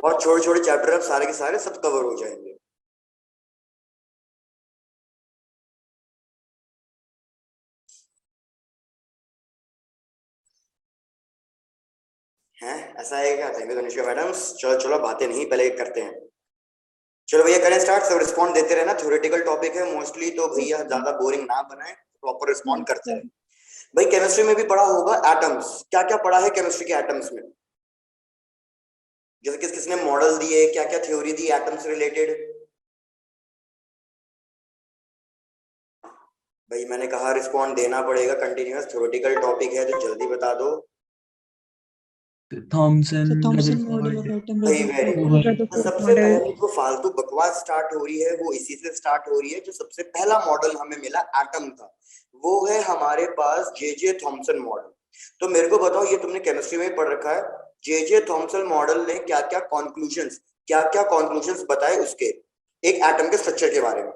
और छोटे छोटे चैप्टर अब सारे के सारे सब कवर हो जाएंगे। हैं ऐसा है क्या? Thank you Tanishka madam. चलो चलो बातें नहीं, पहले करते हैं। चलो भैया करें स्टार्ट। सब रिस्पॉन्ड देते रहना, थ्योरेटिकल टॉपिक है मोस्टली, तो भैया ज्यादा बोरिंग ना बनाए, प्रॉपर रिस्पॉन्ड करते रहे। भाई केमिस्ट्री में भी पढ़ा होगा एटम्स, क्या क्या पढ़ा है केमिस्ट्री के एटम्स में? जैसे किसने मॉडल दिए, क्या क्या थ्योरी दी एटम से रिलेटेड? भाई मैंने कहा रिस्पॉन्ड देना पड़ेगा कंटिन्यूअस, थ्योरेटिकल टॉपिक है तो जल्दी बता दो। थॉमसन मॉडल ऑफ एटम, भाई वेरी गुड। सबसे मॉडल। पहले जो फालतू बकवास स्टार्ट हो रही है वो इसी से स्टार्ट हो रही है। जो सबसे पहला मॉडल हमें मिला एटम का, वो है हमारे पास जे थॉमसन मॉडल। तो मेरे को बताओ, ये तुमने केमिस्ट्री में पढ़ रखा है, जे थॉमसन मॉडल ने क्या क्या कॉन्क्लूजन्स बताए उसके, एक एटम के स्ट्रक्चर के बारे में?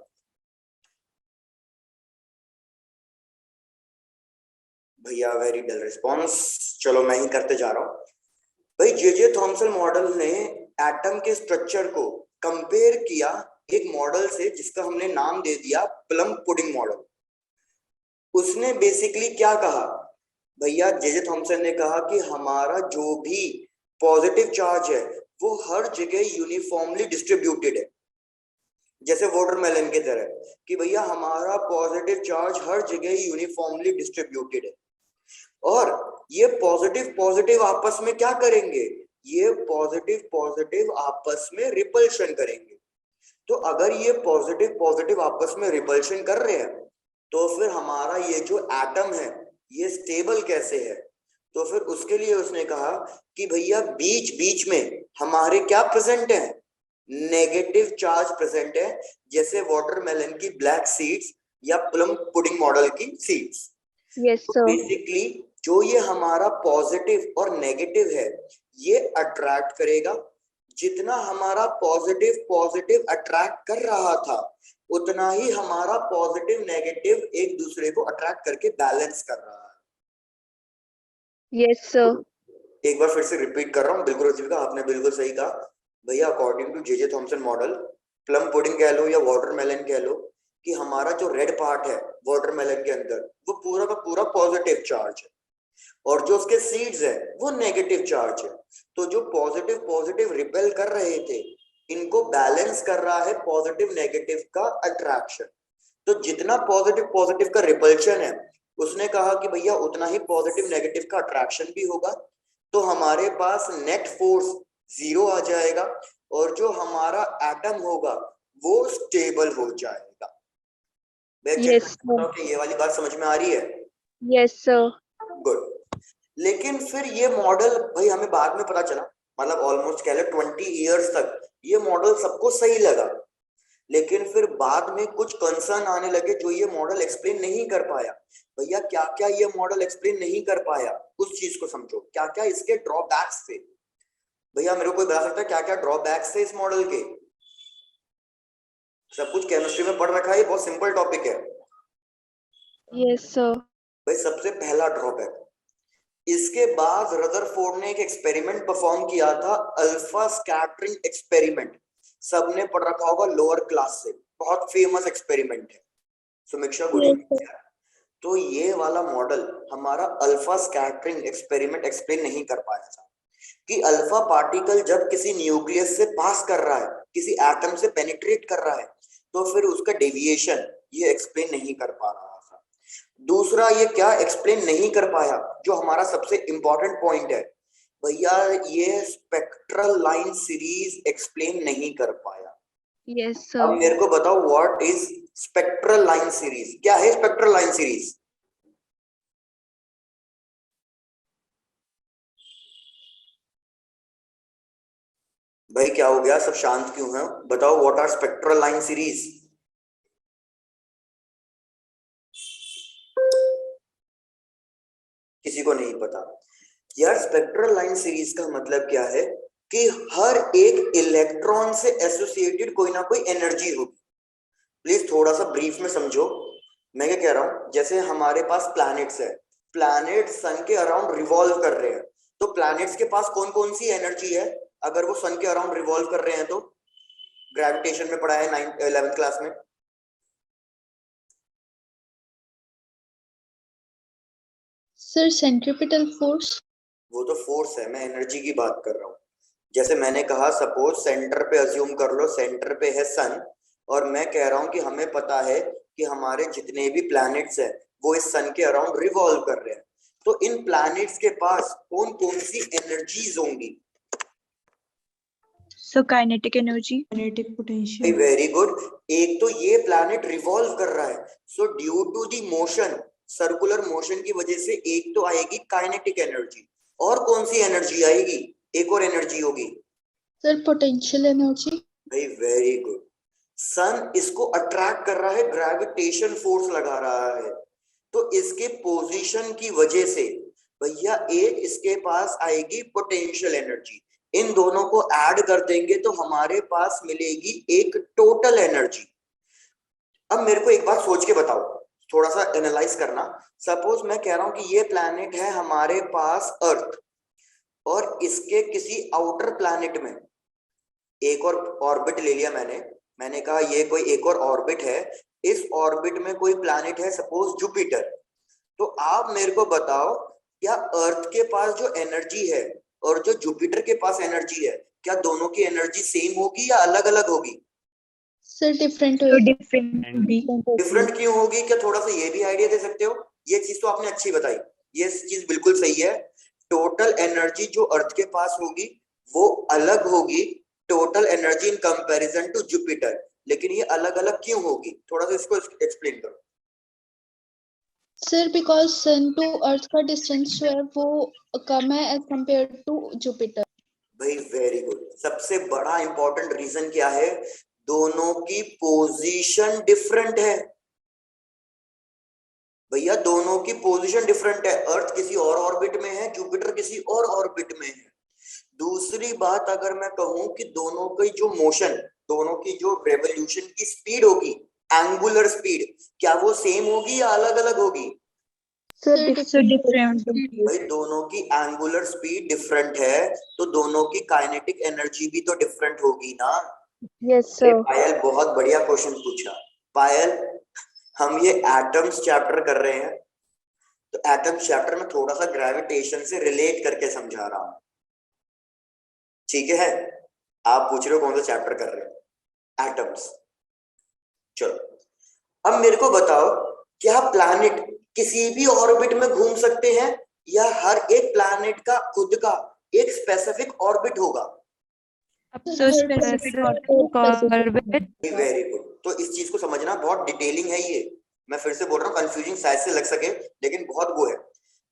भैया वेरी डल रिस्पॉन्स। चलो मैं ही करते जा रहा हूँ। भाई जे थॉमसन मॉडल ने एटम के स्ट्रक्चर को कंपेयर किया एक मॉडल से जिसका हमने नाम दे दिया प्लम पुडिंग मॉडल। उसने बेसिकली क्या कहा भैया, जे थॉमसन ने कहा कि हमारा जो भी पॉजिटिव चार्ज है वो हर जगह यूनिफॉर्मली डिस्ट्रीब्यूटेड है, जैसे वाटरमेलन की तरह, कि भैया हमारा पॉजिटिव चार्ज हर जगह यूनिफॉर्मली डिस्ट्रीब्यूटेड है। और ये पॉजिटिव पॉजिटिव आपस में क्या करेंगे, ये पॉजिटिव पॉजिटिव आपस में रिपल्शन करेंगे। तो अगर ये पॉजिटिव पॉजिटिव आपस में रिपल्शन कर रहे हैं तो फिर हमारा ये जो एटम है ये स्टेबल कैसे है? तो फिर उसके लिए उसने कहा कि भैया बीच बीच में हमारे क्या प्रेजेंट है, नेगेटिव चार्ज प्रेजेंट है, जैसे वाटरमेलन की ब्लैक सीड्स या प्लम पुडिंग मॉडल की सीड्स। यस तो सर। बेसिकली जो ये हमारा पॉजिटिव और नेगेटिव है ये अट्रैक्ट करेगा। जितना हमारा पॉजिटिव पॉजिटिव अट्रैक्ट कर रहा था उतना ही हमारा पॉजिटिव नेगेटिव एक दूसरे को अट्रैक्ट करके बैलेंस कर रहा है। Yes sir. एक बार फिर से रिपीट कर रहा हूँ, बिल्कुल रचिका आपने बिल्कुल सही कहा। भैया according to J Thomson model, plum pudding कह लो या वाटरमेलन कह लो, कि हमारा जो रेड पार्ट है वाटरमेलन के अंदर वो पूरा का पूरा पॉजिटिव चार्ज है और जो उसके सीड्स है वो नेगेटिव चार्ज है। तो जो पॉजिटिव पॉजिटिव रिपेल कर रहे थे इनको बैलेंस कर रहा है पॉजिटिव नेगेटिव का अट्रैक्शन। तो जितना पॉजिटिव पॉजिटिव का रिपल्शन है उसने कहा कि भैया उतना ही पॉजिटिव नेगेटिव का अट्रैक्शन भी होगा। तो हमारे पास नेट फोर्स 0 आ जाएगा और जो हमारा एटम होगा वो स्टेबल हो जाएगा। यस बताओ कि ये वाली बात समझ में आ रही है? Yes sir. गुड। लेकिन फिर ये मॉडल भाई हमें बाद में पता चला, मतलब ऑलमोस्ट कह लो 20 इयर्स तक ये मॉडल सबको सही लगा, लेकिन फिर बाद में कुछ कंसर्न आने लगे जो ये मॉडल एक्सप्लेन नहीं कर पाया। भैया क्या क्या ये मॉडल एक्सप्लेन नहीं कर पाया उस चीज को समझो, क्या क्या इसके ड्रॉबैक्स थे। भैया मेरे को कोई बता सकता है क्या क्या ड्रॉबैक्स थे इस मॉडल के? सब कुछ केमिस्ट्री में पढ़ रखा है, बहुत सिंपल टॉपिक है। Yes sir. भाई सबसे पहला ड्रॉबैक, इसके बाद रदरफोर्ड ने एक एक्सपेरिमेंट परफॉर्म किया था, अल्फा स्कैटरिंग एक्सपेरिमेंट। सबने पढ़ रखा होगा लोअर क्लास से, बहुत फेमस एक्सपेरिमेंट है। समीक्षा गुड। तो ये वाला मॉडल हमारा अल्फा स्कैटरिंग एक्सपेरिमेंट एक्सप्लेन नहीं कर पाया था कि अल्फा पार्टिकल जब किसी न्यूक्लियस से पास कर रहा है, किसी एटम से पेनिट्रेट कर रहा है, तो फिर उसका डेविएशन ये एक्सप्लेन नहीं कर पा रहा था। दूसरा ये क्या एक्सप्लेन नहीं कर पाया, जो हमारा सबसे इंपॉर्टेंट पॉइंट है भैया, ये स्पेक्ट्रल लाइन सीरीज एक्सप्लेन नहीं कर पाया। यस अब सर। मेरे को बताओ what is spectral line series, क्या है स्पेक्ट्रल लाइन सीरीज? भाई क्या हो गया, सब शांत क्यों हैं? बताओ what are spectral line series? किसी को नहीं पता यार? स्पेक्ट्रल लाइन सीरीज का मतलब क्या है कि हर एक इलेक्ट्रॉन से एसोसिएटेड कोई ना कोई एनर्जी होगी। प्लीज थोड़ा सा ब्रीफ में समझो मैं क्या कह रहा हूं। जैसे हमारे पास प्लैनेट्स है, प्लैनेट सन के अराउंड रिवॉल्व कर रहे हैं, तो प्लैनेट्स के पास कौन कौन सी एनर्जी है? अगर वो सन के अराउंड रिवॉल्व कर रहे हैं तो ग्रेविटेशन में पढ़ा है 11th क्लास में। Sir centripetal force. वो तो फोर्स है, मैं एनर्जी की बात कर रहा हूँ। जैसे मैंने कहा सपोज सेंटर पे अज्यूम कर लो, सेंटर पे है सन, और मैं कह रहा हूँ कि हमें पता है कि हमारे जितने भी प्लैनेट्स हैं वो इस सन के अराउंड रिवॉल्व कर रहे हैं, तो इन प्लैनेट्स के पास कौन कौन सी एनर्जीज होंगी? So kinetic energy, kinetic potential. Very good. एक तो ये प्लैनेट रिवॉल्व कर रहा है, so due to the motion, circular motion की वजह से एक तो आएगी काइनेटिक एनर्जी, और कौन सी एनर्जी आएगी? एक और एनर्जी होगी सर पोटेंशियल एनर्जी। भाई, वेरी गुड। सन इसको अट्रैक्ट कर रहा है, ग्रेविटेशन फोर्स लगा रहा है, तो इसके पोजीशन की वजह से भैया एक इसके पास आएगी पोटेंशियल एनर्जी। इन दोनों को ऐड कर देंगे तो हमारे पास मिलेगी एक टोटल एनर्जी। अब मेरे को एक बात सोच के बताओ, थोड़ा सा एनालाइज करना। सपोज मैं कह रहा हूं कि ये प्लैनेट है हमारे पास अर्थ, और इसके किसी आउटर प्लैनेट में एक और ऑर्बिट ले लिया मैंने कहा ये कोई एक और ऑर्बिट है, इस ऑर्बिट में कोई प्लैनेट है सपोज जुपिटर। तो आप मेरे को बताओ, क्या अर्थ के पास जो एनर्जी है और जो जुपिटर के पास एनर्जी है, क्या दोनों की एनर्जी सेम होगी या अलग अलग होगी? सर डिफरेंट डिफरेंट क्यों होगी? क्या थोड़ा सा ये भी आइडिया दे सकते हो? ये चीज तो आपने अच्छी बताई, ये चीज बिल्कुल सही है। टोटल एनर्जी जो अर्थ के पास होगी वो अलग होगी, total energy in comparison to Jupiter. लेकिन ये अलग अलग क्यों होगी? थोड़ा सा इसको एक्सप्लेन करो। Sir because sun to earth का डिस्टेंस जो है वो कम है एज कम्पेयर टू जुपिटर। भाई वेरी गुड। सबसे बड़ा इंपॉर्टेंट रीजन क्या है? दोनों की पोजीशन डिफरेंट है भैया, दोनों की पोजीशन डिफरेंट है। अर्थ किसी और ऑर्बिट में है, जुपिटर किसी और ऑर्बिट में है। दूसरी बात, अगर मैं कहूं कि दोनों की जो मोशन, दोनों की जो रेवोल्यूशन की स्पीड होगी, एंगुलर स्पीड, क्या वो सेम होगी या अलग अलग होगी? Sir different. भाई दोनों की एंगुलर स्पीड डिफरेंट है, तो दोनों की काइनेटिक एनर्जी भी तो डिफरेंट होगी ना। यस अरे सर। पायल बहुत बढ़िया क्वेश्चन पूछा। पायल, हम ये एटम्स चैप्टर कर रहे हैं, तो एटम्स चैप्टर में थोड़ा सा ग्रेविटेशन से रिलेट करके समझा रहा हूं, ठीक है? आप पूछ रहे हो कौन सा चैप्टर कर रहे हैं? एटम्स। चलो अब मेरे को बताओ, क्या प्लैनेट किसी भी ऑर्बिट में घूम सकते हैं या हर एक प्लैनेट का खुद का एक स्पेसिफिक ऑर्बिट होगा? Very good. तो इस चीज को समझना बहुत डिटेलिंग है ये, मैं फिर से बोल रहा हूँ, कंफ्यूजिंग शायद से लग सके लेकिन बहुत वो है।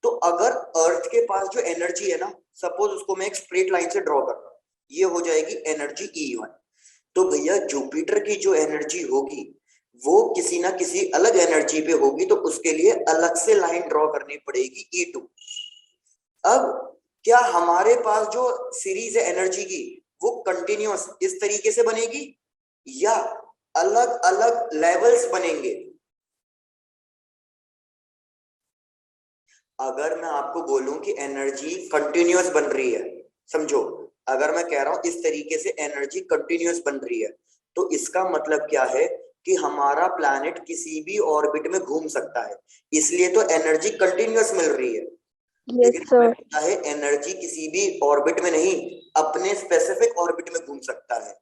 तो अगर अर्थ के पास जो एनर्जी है ना, सपोज उसको मैं एक स्ट्रेट लाइन से ड्रॉ करता हूँ, ये हो जाएगी एनर्जी E1। तो भैया जुपिटर की जो एनर्जी होगी वो किसी ना किसी अलग एनर्जी पे होगी, तो उसके लिए अलग से लाइन ड्रॉ करनी पड़ेगी E2। अब क्या हमारे पास जो सीरीज है एनर्जी की वो कंटिन्यूअस इस तरीके से बनेगी या अलग अलग लेवल्स बनेंगे? अगर मैं आपको बोलूं कि एनर्जी कंटिन्यूअस बन रही है, समझो, अगर मैं कह रहा हूं इस तरीके से एनर्जी कंटिन्यूअस बन रही है, तो इसका मतलब क्या है कि हमारा प्लैनेट किसी भी ऑर्बिट में घूम सकता है, इसलिए तो एनर्जी कंटिन्यूअस मिल रही है। लेकिन हमें पता है एनर्जी किसी भी ऑर्बिट में नहीं, अपने स्पेसिफिक ऑर्बिट में घूम सकता है।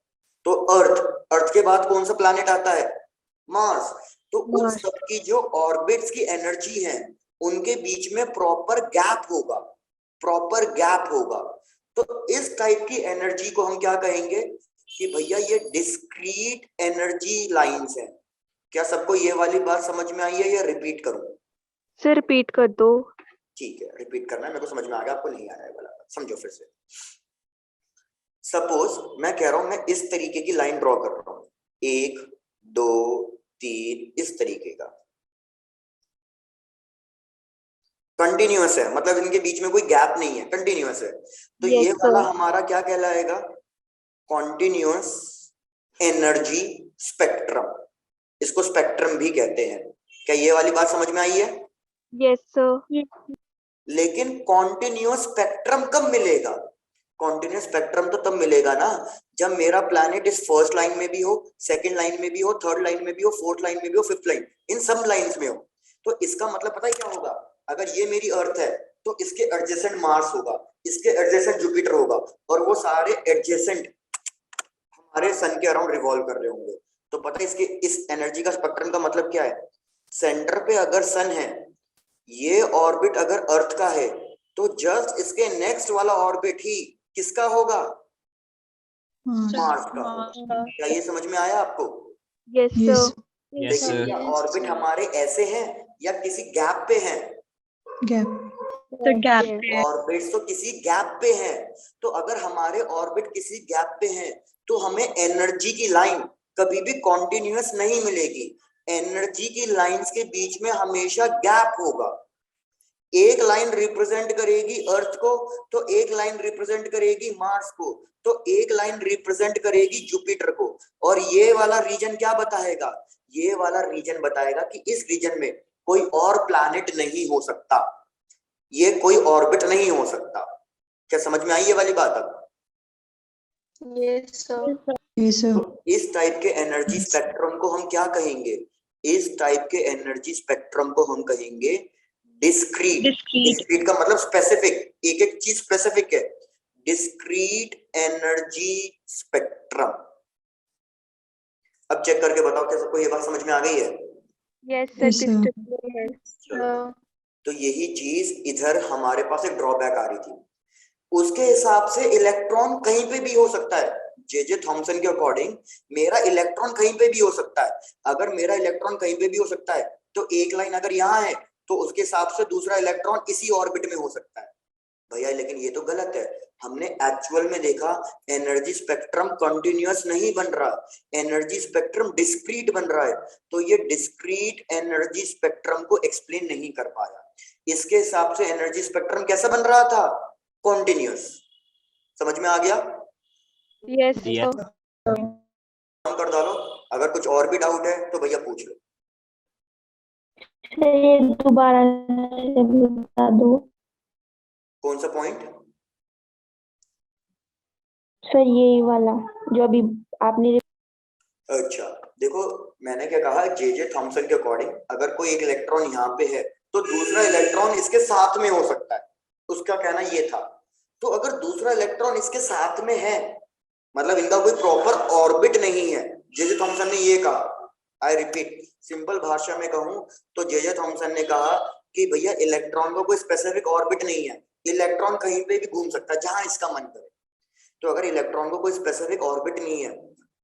तो अर्थ के बाद कौन सा प्लैनेट आता है? मार्स। तो उन सब की जो ऑर्बिट्स की एनर्जी है उनके बीच में प्रॉपर गैप होगा, प्रॉपर गैप होगा। तो इस टाइप की एनर्जी को हम क्या कहेंगे कि भैया ये डिस्क्रीट एनर्जी लाइंस है। क्या सबको ये वाली बात समझ में आई है या रिपीट करूं? सर रिपीट कर दो। ठीक है, रिपीट करना है, मेरे को समझ में आ गया, आपको नहीं आ रहा है वाला, समझो फिर से। सपोज मैं कह रहा हूं, मैं इस तरीके की लाइन ड्रॉ कर रहा हूं, 1 2 3, इस तरीके का कंटिन्यूअस है, मतलब इनके बीच में कोई गैप नहीं है, कंटिन्यूअस है। तो ये वाला हमारा क्या कहलाएगा? Continuous energy spectrum. इसको स्पेक्ट्रम भी कहते हैं। क्या ये वाली बात समझ में आई है? Yes sir. लेकिन कॉन्टिन्यूअस स्पेक्ट्रम कब मिलेगा? कॉन्टिन्यूस स्पेक्ट्रम तो तब मिलेगा ना जब मेरा प्लैनेट इस फर्स्ट लाइन में भी हो, सेकंड लाइन में भी हो, थर्ड लाइन में भी हो, फोर्थ लाइन में भी हो, फिफ्थ लाइन, इन सब लाइंस में हो। तो इसका मतलब पता है क्या होगा, अगर ये मेरी अर्थ है तो इसके एडजेसेंट मार्स होगा, इसके एडजेसेंट जुपिटर होगा, और वो सारे एडजेसेंट हमारे सन के अराउंड रिवॉल्व कर रहे होंगे। तो पता है इसके इस एनर्जी का स्पेक्ट्रम का मतलब क्या है, सेंटर पे अगर सन है, ये ऑर्बिट अगर अर्थ का है, तो जस्ट इसके नेक्स्ट वाला ऑर्बिट ही किसका होगा, मार्स का होगा। क्या ये समझ में आया आपको? Yes sir. लेकिन क्या ऑर्बिट हमारे ऐसे हैं या किसी गैप पे हैं? ऑर्बिट्स तो किसी गैप पे हैं। तो अगर हमारे ऑर्बिट किसी गैप पे हैं तो हमें एनर्जी की लाइन कभी भी कॉन्टिन्यूअस नहीं मिलेगी। एनर्जी की लाइंस के बीच में हमेशा गैप होगा। एक लाइन रिप्रेजेंट करेगी अर्थ को, तो एक लाइन रिप्रेजेंट करेगी मार्स को, तो एक लाइन रिप्रेजेंट करेगी जुपिटर को। और ये वाला रीजन क्या बताएगा, ये वाला रीजन बताएगा कि इस रीजन में कोई और प्लैनेट नहीं हो सकता, ये कोई ऑर्बिट नहीं हो सकता। क्या समझ में आई ये वाली बात अब? Yes sir. तो इस टाइप के एनर्जी स्पेक्ट्रम को हम क्या कहेंगे, इस टाइप के एनर्जी स्पेक्ट्रम को हम कहेंगे डिस्क्रीट। डिस्क्रीट का मतलब स्पेसिफिक, एक एक चीज स्पेसिफिक है। Discrete energy spectrum. अब चेक करके बताओ क्या सबको ये बात समझ में आ गई है? Yes sir. तो यही चीज इधर हमारे पास एक ड्रॉबैक आ रही थी। उसके हिसाब से इलेक्ट्रॉन कहीं पे भी हो सकता है। जे थॉमसन के अकॉर्डिंग मेरा इलेक्ट्रॉन कहीं पे भी हो सकता है। अगर मेरा इलेक्ट्रॉन कहीं पे भी हो सकता है तो एक लाइन अगर यहाँ है तो उसके हिसाब से दूसरा इलेक्ट्रॉन इसी ऑर्बिट में हो सकता है। भैया लेकिन ये तो गलत है। हमने एक्चुअल में देखा एनर्जी स्पेक्ट्रम कंटिन्यूअस नहीं बन रहा, एनर्जी स्पेक्ट्रम डिस्क्रीट बन रहा है। तो ये डिस्क्रीट एनर्जी स्पेक्ट्रम को एक्सप्लेन नहीं कर पाया। इसके हिसाब से एनर्जी स्पेक्ट्रम कैसा बन रहा था, कॉन्टिन्यूअस। समझ में आ गया? Yes sir. कर डालो, अगर कुछ और भी डाउट है तो भैया पूछ लो। ये दोबारा बता दो। कौन सा पॉइंट? सर ये वाला जो अभी आपने। अच्छा देखो, मैंने क्या कहा, जे थॉमसन के अकॉर्डिंग अगर कोई एक इलेक्ट्रॉन यहाँ पे है तो दूसरा इलेक्ट्रॉन इसके साथ में हो सकता है, उसका कहना ये था। तो अगर दूसरा इलेक्ट्रॉन इसके साथ में है मतलब इनका कोई प्रॉपर ऑर्बिट नहीं है। जे थॉमसन ने ये कहा, आई रिपीट, सिंपल भाषा में कहूं तो जे थॉमसन ने कहा कि भैया इलेक्ट्रॉन का कोई स्पेसिफिक ऑर्बिट नहीं है, इलेक्ट्रॉन कहीं पे भी घूम सकता है जहां इसका मन करे। तो अगर इलेक्ट्रॉन को कोई स्पेसिफिक ऑर्बिट नहीं है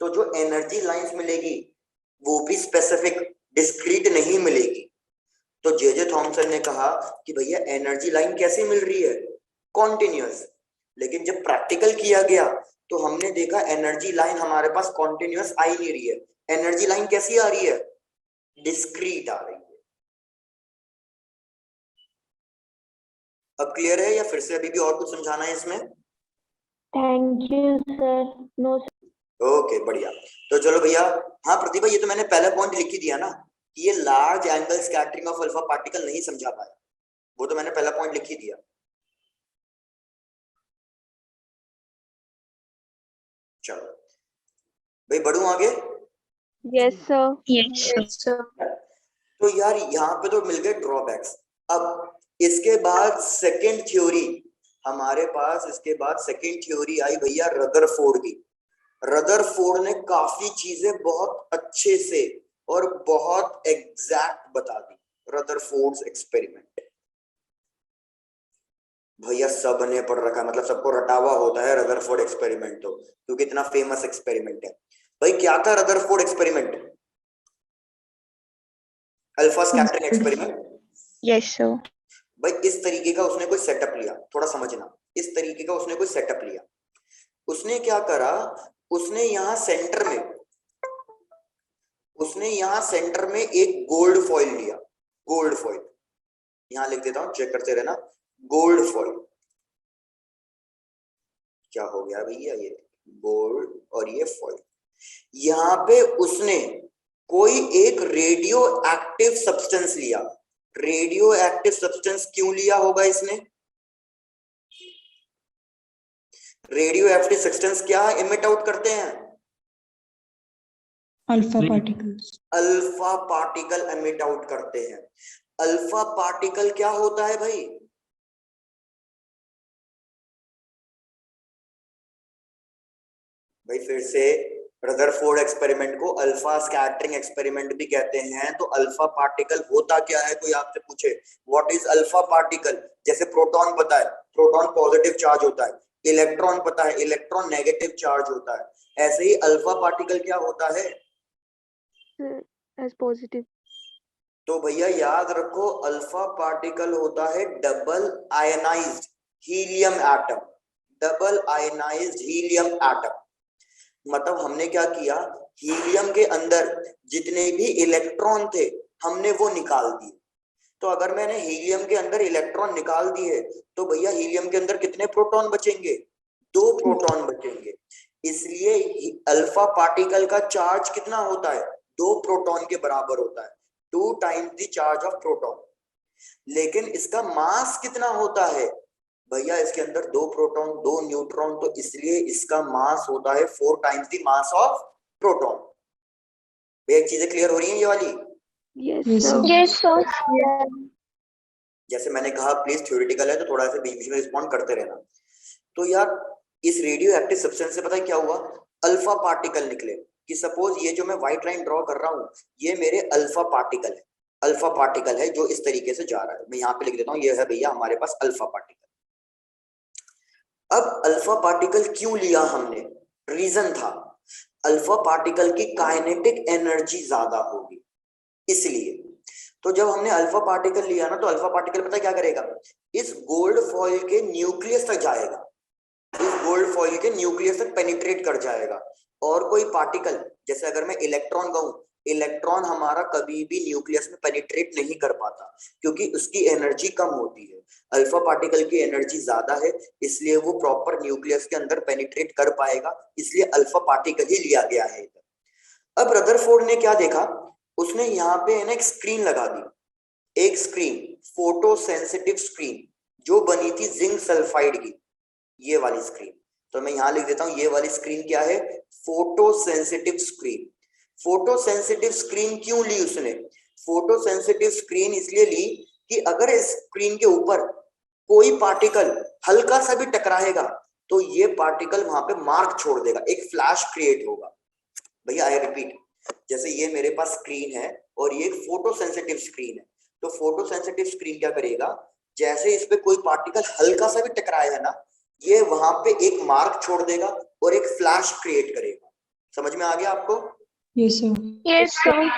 तो जो एनर्जी लाइंस मिलेगी वो भी स्पेसिफिक डिस्क्रीट नहीं मिलेगी। तो जे थॉमसन ने कहा कि भैया एनर्जी लाइन कैसी मिल रही है, कॉन्टिन्यूअस। लेकिन जब प्रैक्टिकल किया गया तो हमने देखा एनर्जी लाइन हमारे पास कॉन्टिन्यूअस आ ही नहीं रही है। एनर्जी लाइन कैसी आ रही है, डिस्क्रीट आ रही है। अब क्लियर है या फिर से अभी भी और कुछ समझाना है इसमें? Thank you sir. No okay बढ़िया। तो चलो भैया, हाँ प्रतिभा ये तो मैंने पहला पॉइंट लिख ही दिया ना कि ये large angle scattering of alpha particle नहीं समझा पाया, वो तो मैंने पहला पॉइंट लिख ही दिया। चलो भाई बढ़ू आगे। Yes sir. Yes sir. तो यार यहाँ पे तो मिल गए ड्रॉबैक्स। अब इसके बाद सेकंड थ्योरी हमारे पास, इसके बाद सेकंड थ्योरी आई भैया रदरफोर्ड की। रदरफोर्ड ने काफी चीजें बहुत अच्छे से और बहुत एग्जैक्ट बता दी। रदरफोर्ड्स एक्सपेरिमेंट भैया सबने पढ़ रखा, मतलब सबको रटा हुआ होता है रदरफोर्ड एक्सपेरिमेंट, तो क्योंकि इतना फेमस एक्सपेरिमेंट है। भाई क्या था Rutherford experiment? Alpha scattering experiment. Yes sir. भाई इस तरीके का उसने कोई सेटअप लिया, थोड़ा समझना, इस तरीके का उसने कोई सेटअप लिया। उसने क्या करा, उसने यहाँ सेंटर में एक गोल्ड फॉइल लिया। गोल्ड फॉइल यहां लिख देता हूं, चेक करते रहना। गोल्ड फॉइल क्या हो गया भैया, ये गोल्ड और ये फॉइल। यहां पे उसने कोई एक रेडियो एक्टिव सब्सटेंस लिया। रेडियो एक्टिव सब्सटेंस क्यों लिया होगा इसने? रेडियो एक्टिव सब्सटेंस क्या इमिट आउट करते हैं? Alpha particles. Alpha particle emit out करते हैं। अल्फा पार्टिकल क्या होता है भाई? भाई फिर से रदरफोर्ड एक्सपेरिमेंट को अल्फा स्कैटरिंग एक्सपेरिमेंट भी कहते हैं। तो अल्फा पार्टिकल होता क्या है? कोई आपसे पूछे व्हाट इज अल्फा पार्टिकल, जैसे प्रोटॉन पता है, प्रोटॉन पॉजिटिव चार्ज होता है, इलेक्ट्रॉन पता है, इलेक्ट्रॉन नेगेटिव चार्ज होता है, ऐसे ही अल्फा पार्टिकल क्या होता है? As positive. तो भैया याद रखो अल्फा पार्टिकल होता है double ionized helium atom. Double ionized helium atom मतलब हमने क्या किया, हीलियम के अंदर जितने भी इलेक्ट्रॉन थे हमने वो निकाल दिए। तो अगर मैंने हीलियम के अंदर इलेक्ट्रॉन निकाल दिए तो भैया हीलियम के अंदर कितने प्रोटॉन बचेंगे? 2 प्रोटॉन बचेंगे। इसलिए अल्फा पार्टिकल का चार्ज कितना होता है? 2 प्रोटॉन के बराबर होता है, 2 times the charge of proton. लेकिन इसका मास कितना होता है? भैया इसके अंदर 2 प्रोटॉन 2 न्यूट्रॉन, तो इसलिए इसका मास होता है 4 times the mass of proton. एक चीजें क्लियर हो रही हैं ये वाली? Yes sir. जैसे मैंने कहा प्लीज थ्योरेटिकल है तो थोड़ा सा बीच बीच में रिस्पॉन्ड करते रहना। तो यार इस रेडियो एक्टिव सब्सटेंस से पता है क्या हुआ? अल्फा पार्टिकल निकले। कि सपोज ये जो मैं व्हाइट लाइन ड्रॉ कर रहा हूं ये मेरे अल्फा पार्टिकल है। अल्फा पार्टिकल है जो इस तरीके से जा रहा है। मैं यहाँ पे लिख देता हूँ ये है भैया हमारे पास अल्फा पार्टिकल। अब अल्फा पार्टिकल क्यों लिया हमने? रीजन था अल्फा पार्टिकल की काइनेटिक एनर्जी ज्यादा होगी इसलिए। तो जब हमने अल्फा पार्टिकल लिया ना तो अल्फा पार्टिकल पता क्या करेगा? इस गोल्ड फॉइल के न्यूक्लियस तक जाएगा, इस गोल्ड फॉइल के न्यूक्लियस तक पेनिट्रेट कर जाएगा। और कोई पार्टिकल जैसे अगर मैं इलेक्ट्रॉन कहूं, इलेक्ट्रॉन हमारा कभी भी न्यूक्लियस में पेनिट्रेट नहीं कर पाता क्योंकि उसकी एनर्जी कम होती है। अल्फा पार्टिकल की एनर्जी ज्यादा है इसलिए वो प्रॉपर न्यूक्लियस के अंदर पेनिट्रेट कर पाएगा, इसलिए अल्फा पार्टिकल ही लिया गया है इधर। अब रदरफोर्ड ने क्या देखा, उसने यहाँ पे एक स्क्रीन लगा दी, एक स्क्रीन फोटो सेंसिटिव स्क्रीन जो बनी थी जिंक सल्फाइड की, ये वाली स्क्रीन। तो मैं यहां लिख देता हूं ये वाली स्क्रीन क्या है? Photo sensitive screen. Photo sensitive screen क्यों ली उसने? फोटो सेंसिटिव स्क्रीन इसलिए ली कि अगर इस स्क्रीन के ऊपर कोई पार्टिकल हल्का सा भी टकराएगा तो ये पार्टिकल वहां पे मार्क छोड़ देगा, एक फ्लैश क्रिएट होगा। भैया आई रिपीट, जैसे ये मेरे पास स्क्रीन है और ये एक फोटो सेंसिटिव स्क्रीन है, तो फोटो सेंसिटिव स्क्रीन क्या करेगा, जैसे इस पे कोई पार्टिकल हल्का सा भी टकराएगा ना ये वहां पे एक मार्क छोड़ देगा और एक फ्लैश क्रिएट करेगा। समझ में आ गया आपको? Yes sir.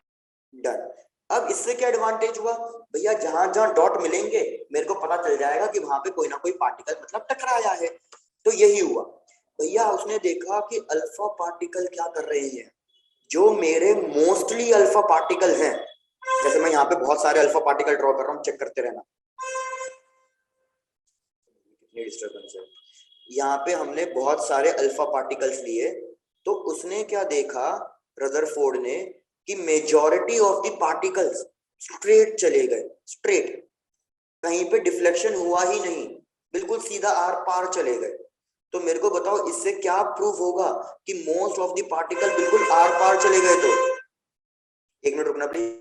डन। अब इससे क्या एडवांटेज हुआ भैया, जहां जहां डॉट मिलेंगे मेरे को पता चल जाएगा कि वहां पे कोई ना कोई पार्टिकल मतलब टकराया है। तो यही हुआ भैया, उसने देखा कि अल्फा पार्टिकल क्या कर रहे हैं, जो मेरे मोस्टली अल्फा पार्टिकल हैं। जैसे मैं यहाँ पे बहुत सारे अल्फा पार्टिकल ड्रॉ कर रहा हूँ, चेक करते रहना कितनी डिस्टर्बेंस है। यहाँ पे हमने बहुत सारे अल्फा पार्टिकल्स लिए, तो उसने क्या देखा रदरफोर्ड ने कि majority of the particles straight चले गए, स्ट्रेट, कहीं पे डिफ्लेक्शन हुआ ही नहीं, बिल्कुल सीधा आर पार चले गए। तो मेरे को बताओ इससे क्या प्रूव होगा कि मोस्ट ऑफ द पार्टिकल बिल्कुल आर पार चले गए? तो एक मिनट रुकना प्लीज।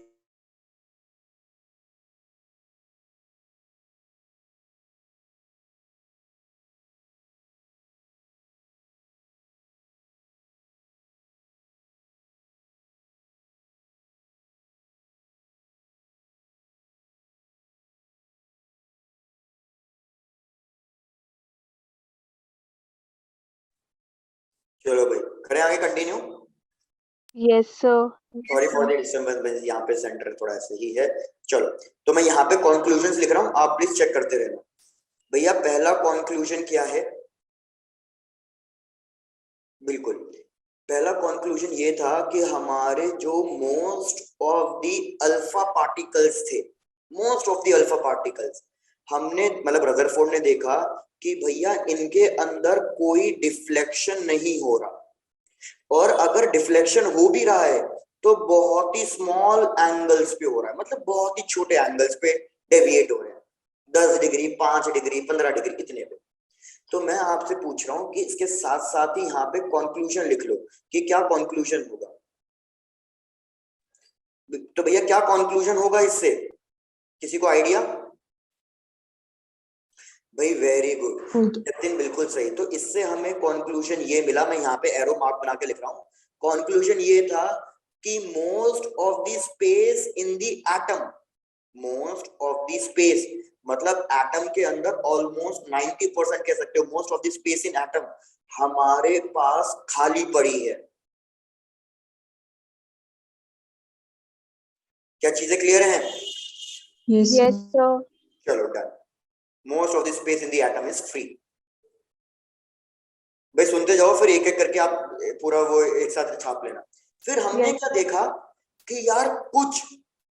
चलो भाई खड़े आगे continue. Yes sir. Sorry for the disturbance, यहाँ पे सेंटर थोड़ा ऐसे ही है। चलो तो मैं यहाँ पे कंक्लूजन लिख रहा हूँ, आप प्लीज चेक करते रहना। भैया पहला कंक्लूजन क्या है? बिल्कुल पहला कंक्लूजन ये था कि हमारे जो most of the alpha particles थे, most of the alpha particles हमने मतलब रदरफोर्ड ने देखा कि भैया इनके अंदर कोई डिफ्लेक्शन नहीं हो रहा, और अगर डिफ्लेक्शन हो भी रहा है तो बहुत ही स्मॉल एंगल्स पे हो रहा है, मतलब बहुत ही छोटे एंगल्स पे डेविएट हो रहे हैं, 10 डिग्री 5 डिग्री 15 डिग्री इतने पे। तो मैं आपसे पूछ रहा हूं कि इसके साथ साथ ही यहाँ पे कंक्लूजन लिख लो कि क्या कंक्लूजन होगा। तो भैया क्या कंक्लूजन होगा इससे, किसी को आइडिया? भाई वेरी गुड नितिन, बिल्कुल सही। तो इससे हमें कंक्लूजन ये मिला, मैं यहाँ पे एरो मार्क बना के लिख रहा हूँ। कंक्लूजन ये था कि most of the space in the atom, most of the space मतलब एटम के अंदर ऑलमोस्ट 90% कह सकते हो, most of the space in atom हमारे पास खाली पड़ी है। क्या चीजें क्लियर हैं? Yes sir. चलो done. Most of the space in the atom is free. भाई सुनते जाओ, फिर एक एक करके आप पूरा वो एक साथ छाप लेना। फिर हमने क्या देखा कि यार कुछ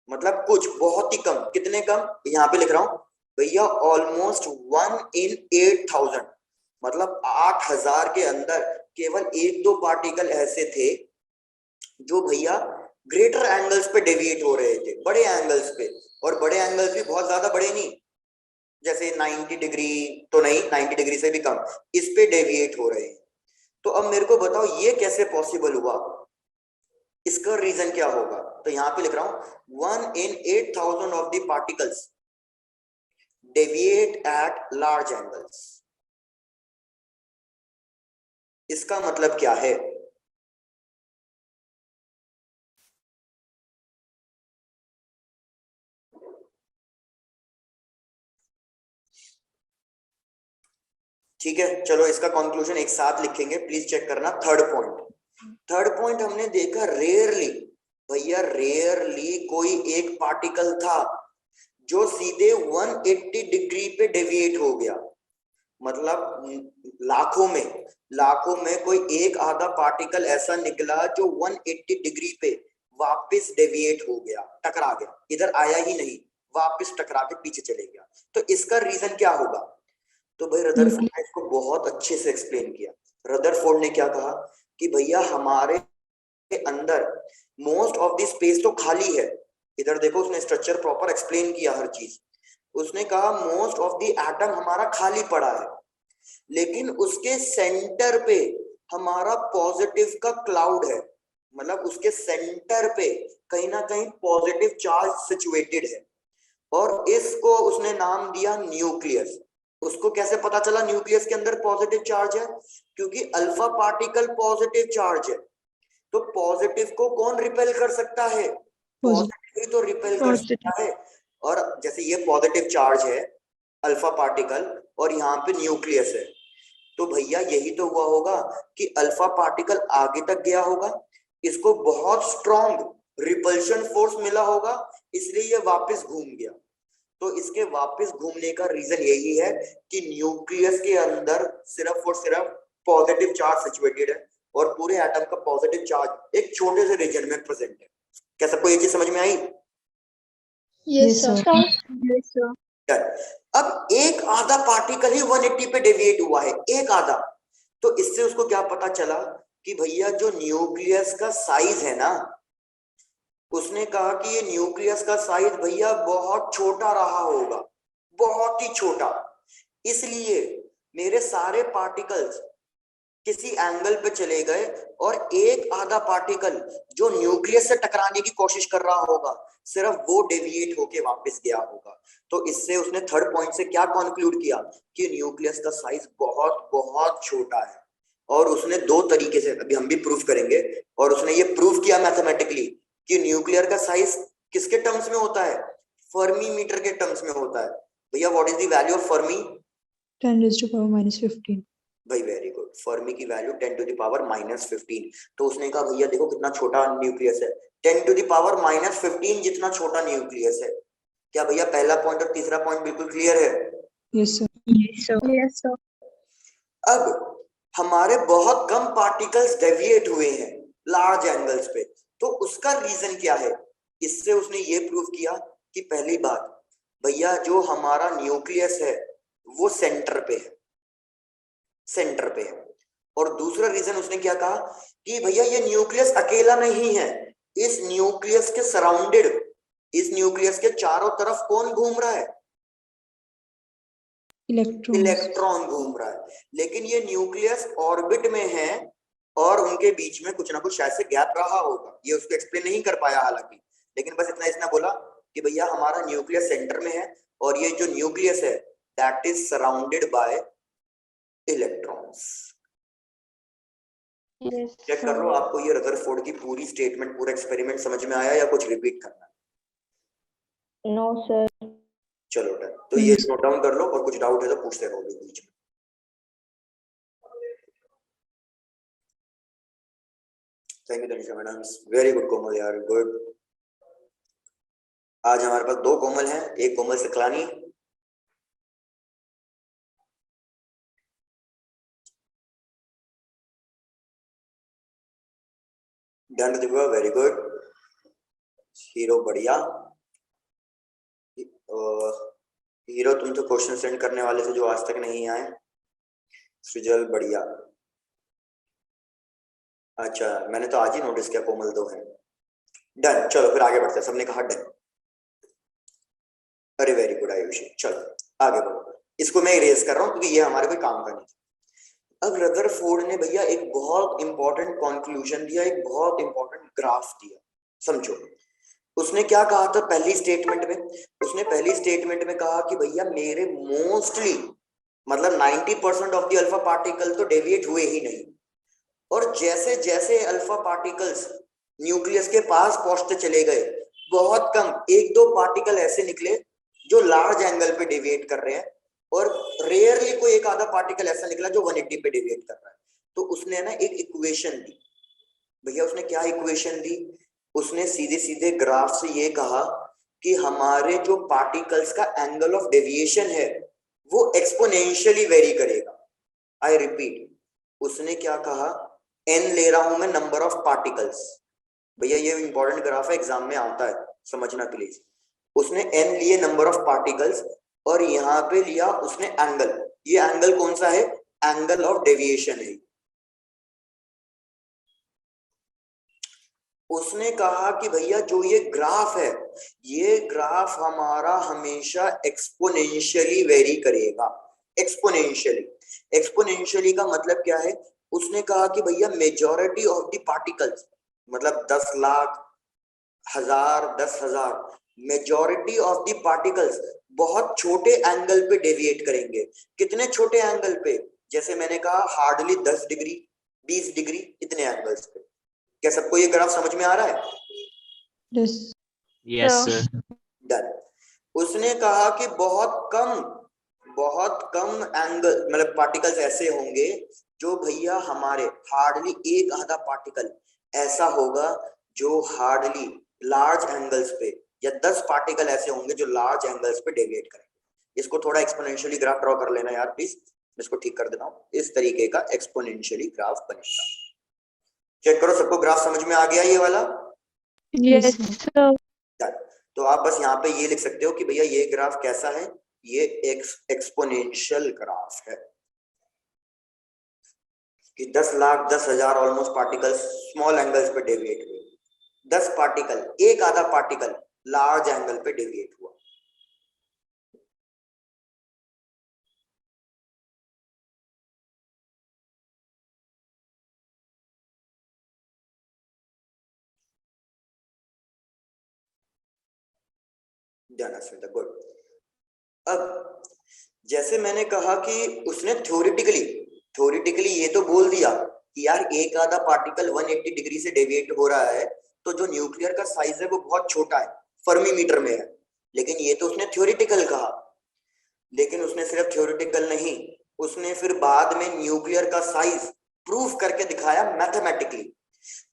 मतलब कुछ बहुत ही कम, कितने कम, यहाँ पे लिख रहा हूं भैया, ऑलमोस्ट 1 in 8,000 मतलब 8,000 के अंदर केवल एक दो पार्टिकल ऐसे थे जो भैया ग्रेटर एंगल्स पे डेविएट हो रहे थे, बड़े एंगल्स पे। और बड़े एंगल्स भी बहुत ज्यादा बड़े नहीं, जैसे 90 डिग्री तो नहीं, 90 डिग्री से भी कम, इस पे डेविएट हो रहे हैं। तो अब मेरे को बताओ ये कैसे पॉसिबल हुआ, इसका रीजन क्या होगा? तो यहां पे लिख रहा हूं 1 in 8,000 of the particles deviate at large angles. इसका मतलब क्या है? ठीक है, चलो इसका कंक्लूजन एक साथ लिखेंगे, प्लीज चेक करना। थर्ड पॉइंट हमने देखा, रेयरली भैया रेयरली कोई एक पार्टिकल था जो सीधे 180 डिग्री पे डेविएट हो गया। मतलब लाखों में कोई एक आधा पार्टिकल ऐसा निकला जो 180 डिग्री पे वापस डेविएट हो गया, टकरा गया, इधर आया ही नहीं, वापस टकरा के पीछे चले गया। तो इसका रीजन क्या होगा? तो भाई रदरफोर्ड ने इसको बहुत अच्छे से एक्सप्लेन किया। रदरफोर्ड ने क्या कहा कि भैया हमारे अंदर मोस्ट ऑफ द स्पेस तो खाली है। इधर देखो, उसने स्ट्रक्चर प्रॉपर एक्सप्लेन किया हर चीज। उसने कहा मोस्ट ऑफ द एटम हमारा खाली पड़ा है, लेकिन उसके सेंटर पे हमारा पॉजिटिव का क्लाउड है। मतलब उसके सेंटर पे कहीं ना कहीं पॉजिटिव चार्ज सिचुएटेड है, और इसको उसने नाम दिया न्यूक्लियस। उसको कैसे पता चला न्यूक्लियस के अंदर पॉजिटिव चार्ज है? क्योंकि अल्फा पार्टिकल पॉजिटिव चार्ज है। तो पॉजिटिव को कौन रिपेल कर सकता है? पॉजिटिव ही तो रिपेल कर सकता है। और जैसे ये पॉजिटिव चार्ज है अल्फा पार्टिकल, और यहाँ पे न्यूक्लियस है, तो भैया यही तो हुआ होगा कि अल्फा पार्टिकल आगे तक गया होगा, इसको बहुत स्ट्रॉन्ग रिपल्शन फोर्स मिला होगा, इसलिए ये वापस घूम गया। तो इसके वापस घूमने का रीजन यही है कि न्यूक्लियस के अंदर सिर्फ और सिर्फ पॉजिटिव चार्ज सिचुएटेड है, और पूरे एटम का पॉजिटिव चार्ज एक छोटे से रीजन में प्रेजेंट है। क्या सबको ये चीज समझ में आई? Yes sir. अब एक आधा पार्टिकल ही 180 पे डेविएट हुआ है, एक आधा। तो इससे उसको क्या पता चला कि भैया जो न्यूक्लियस का साइज है ना, उसने कहा कि ये न्यूक्लियस का साइज भैया बहुत छोटा रहा होगा, बहुत ही छोटा। इसलिए मेरे सारे पार्टिकल्स किसी एंगल पे चले गए, और एक आधा पार्टिकल जो न्यूक्लियस से टकराने की कोशिश कर रहा होगा, सिर्फ वो डेविएट होके वापस गया होगा। तो इससे उसने थर्ड पॉइंट से क्या कंक्लूड किया कि न्यूक्लियस का साइज बहुत बहुत छोटा है। और उसने दो तरीके से, अभी हम भी प्रूफ करेंगे, और उसने ये प्रूफ किया मैथमेटिकली कि न्यूक्लियर का साइज किसके टर्म्स में होता है? फर्मी मीटर के टर्म्स में होता है। भैया what is the value of Fermi? 10⁻⁻15। भाई वेरी गुड, फर्मी की वैल्यू 10⁻⁻15। तो उसने कहा भैया देखो कितना छोटा न्यूक्लियस है, 10⁻⁻15 जितना छोटा न्यूक्लियस है। क्या भैया पहला पॉइंट और तीसरा पॉइंट बिल्कुल क्लियर है? Yes sir. Yes sir. अब हमारे बहुत कम पार्टिकल्स डेविएट हुए हैं लार्ज एंगल्स पे, तो उसका रीजन क्या है? इससे उसने ये प्रूव किया कि पहली बात भैया जो हमारा न्यूक्लियस है वो सेंटर पे है, सेंटर पे है। और दूसरा रीजन उसने क्या कहा कि भैया ये न्यूक्लियस अकेला नहीं है, इस न्यूक्लियस के सराउंडेड, इस न्यूक्लियस के चारों तरफ कौन घूम रहा है? इलेक्ट्रॉन घूम रहा है, लेकिन ये न्यूक्लियस ऑर्बिट में है और उनके बीच में कुछ ना कुछ शायद से गैप रहा होगा, ये उसको एक्सप्लेन नहीं कर पाया हालांकि, लेकिन बस इतना इसने बोला कि भैया हमारा न्यूक्लियस सेंटर में है और ये जो न्यूक्लियस है that is surrounded by electrons. Check कर लो आपको ये रदरफोर्ड की पूरी स्टेटमेंट, पूरा एक्सपेरिमेंट समझ में आया या कुछ रिपीट करना है? No sir. चलो डन, तो ये नोट डाउन कर लो और कुछ डाउट है तो पूछते रहोगे बीच में। Thank you Tanisha madam, very good Komal यार, गुड। आज हमारे पास 2 कोमल हैं, एक Komal Siklani, done Divya, very good, hero बढ़िया, हीरो तुम तो क्वेश्चन सेंड करने वाले थे जो आज तक नहीं आए, सृजल बढ़िया, अच्छा मैंने तो आज ही नोटिस किया कोमल 2 है, डन। चलो फिर आगे बढ़ते हैं, सबने कहा डन, अरे वेरी गुड आयुषी, चलो आगे बढ़ो, इसको मैं इरेज कर रहा हूं क्योंकि ये हमारे कोई काम का नहीं। अब रदरफोर्ड ने भैया एक बहुत इंपॉर्टेंट कंक्लूजन दिया, एक बहुत इंपॉर्टेंट ग्राफ दिया, समझो। उसने क्या कहा था पहली स्टेटमेंट में? उसने पहली स्टेटमेंट में कहा कि भैया मेरे मोस्टली मतलब 90% ऑफ द अल्फा पार्टिकल तो डेविएट हुए ही नहीं, और जैसे जैसे अल्फा पार्टिकल्स न्यूक्लियस के पास पहुंचते चले गए, बहुत कम 1-2 पार्टिकल ऐसे निकले जो लार्ज एंगल पे डेविएट कर रहे हैं, और रेयरली कोई एक आधा पार्टिकल ऐसा निकला जो 180 पे डेविएट कर रहा है। तो उसने ना एक इक्वेशन दी भैया, उसने क्या इक्वेशन दी? उसने सीधे सीधे ग्राफ से ये कहा कि हमारे जो पार्टिकल्स का एंगल ऑफ डेविएशन है वो एक्सपोनेंशियली वेरी करेगा। आई रिपीट, उसने क्या कहा? n ले रहा हूं मैं नंबर ऑफ पार्टिकल्स, भैया ये इंपॉर्टेंट ग्राफ है, एग्जाम में आता है, समझना प्लीज। उसने n लिए नंबर ऑफ पार्टिकल्स और यहाँ पे लिया उसने एंगल, ये एंगल कौन सा है? एंगल ऑफ डेविएशन है। उसने कहा कि भैया जो ये ग्राफ है, ये ग्राफ हमारा हमेशा एक्सपोनेंशियली वेरी करेगा। एक्सपोनेंशियली, एक्सपोनेंशियली का मतलब क्या है? उसने कहा कि भैया मेजॉरिटी ऑफ द पार्टिकल्स, मतलब 10 lakh, 1000, 10,000, majority of the particles बहुत छोटे एंगल पे डेविएट करेंगे। कितने छोटे एंगल पे? जैसे मैंने कहा हार्डली 10 डिग्री, 20 डिग्री, इतने एंगल्स पे। क्या सबको ये ग्राफ समझ में आ रहा है? Yes sir. डन। उसने कहा कि बहुत कम एंगल मतलब पार्टिकल्स ऐसे होंगे जो भैया हमारे हार्डली एक आधा पार्टिकल ऐसा होगा जो हार्डली लार्ज एंगल्स पे, या 10 पार्टिकल ऐसे होंगे जो लार्ज एंगल्स पे डेविएट करेंगे। इसको थोड़ा एक्सपोनेंशियली ग्राफ ड्रॉ कर लेना यार प्लीज, इसको ठीक कर देता हूँ, इस तरीके का एक्सपोनेंशियली ग्राफ बनेगा। चेक करो सबको ग्राफ समझ में आ गया ये वाला? Yes sir. तो आप बस यहाँ पे ये लिख सकते हो कि भैया ये ग्राफ कैसा है? ये एक्सपोनेंशियल ग्राफ है कि 10 lakh, 10,000 almost particles small angles पे डेविएट हुए, 10 पार्टिकल, एक आधा पार्टिकल लार्ज एंगल पे डेविएट हुआ। गुड। अब जैसे मैंने कहा कि उसने थ्योरेटिकली ये तो बोल दिया कि यार एक आधा पार्टिकल 180 डिग्री से डेविएट हो रहा है, तो जो न्यूक्लियर का साइज है वो बहुत छोटा है, फर्मी मीटर में है, लेकिन ये तो उसने थ्योरेटिकल कहा। लेकिन उसने सिर्फ थ्योरेटिकल नहीं, उसने फिर बाद में न्यूक्लियर का साइज प्रूफ करके दिखाया मैथमेटिकली।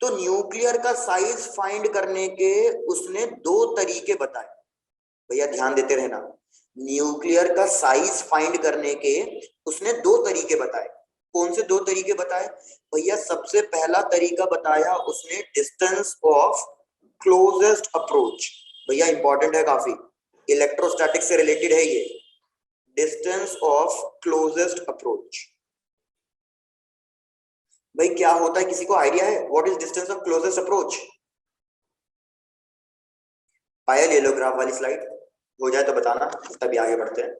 तो न्यूक्लियर का साइज फाइंड करने के उसने 2 तरीके बताए, भैया ध्यान देते रहना। न्यूक्लियर का साइज फाइंड करने के उसने 2 तरीके बताए। कौन से 2 तरीके बताए? भैया सबसे पहला तरीका बताया उसने डिस्टेंस ऑफ क्लोजेस्ट अप्रोच, भैया इंपॉर्टेंट है काफी, इलेक्ट्रोस्टैटिक से रिलेटेड है ये, डिस्टेंस ऑफ क्लोजेस्ट अप्रोच। भाई क्या होता है, किसी को आइडिया है what is distance of closest approach? Payal, ये लो ग्राफ वाली स्लाइड, हो जाए तो बताना, तभी आगे बढ़ते हैं।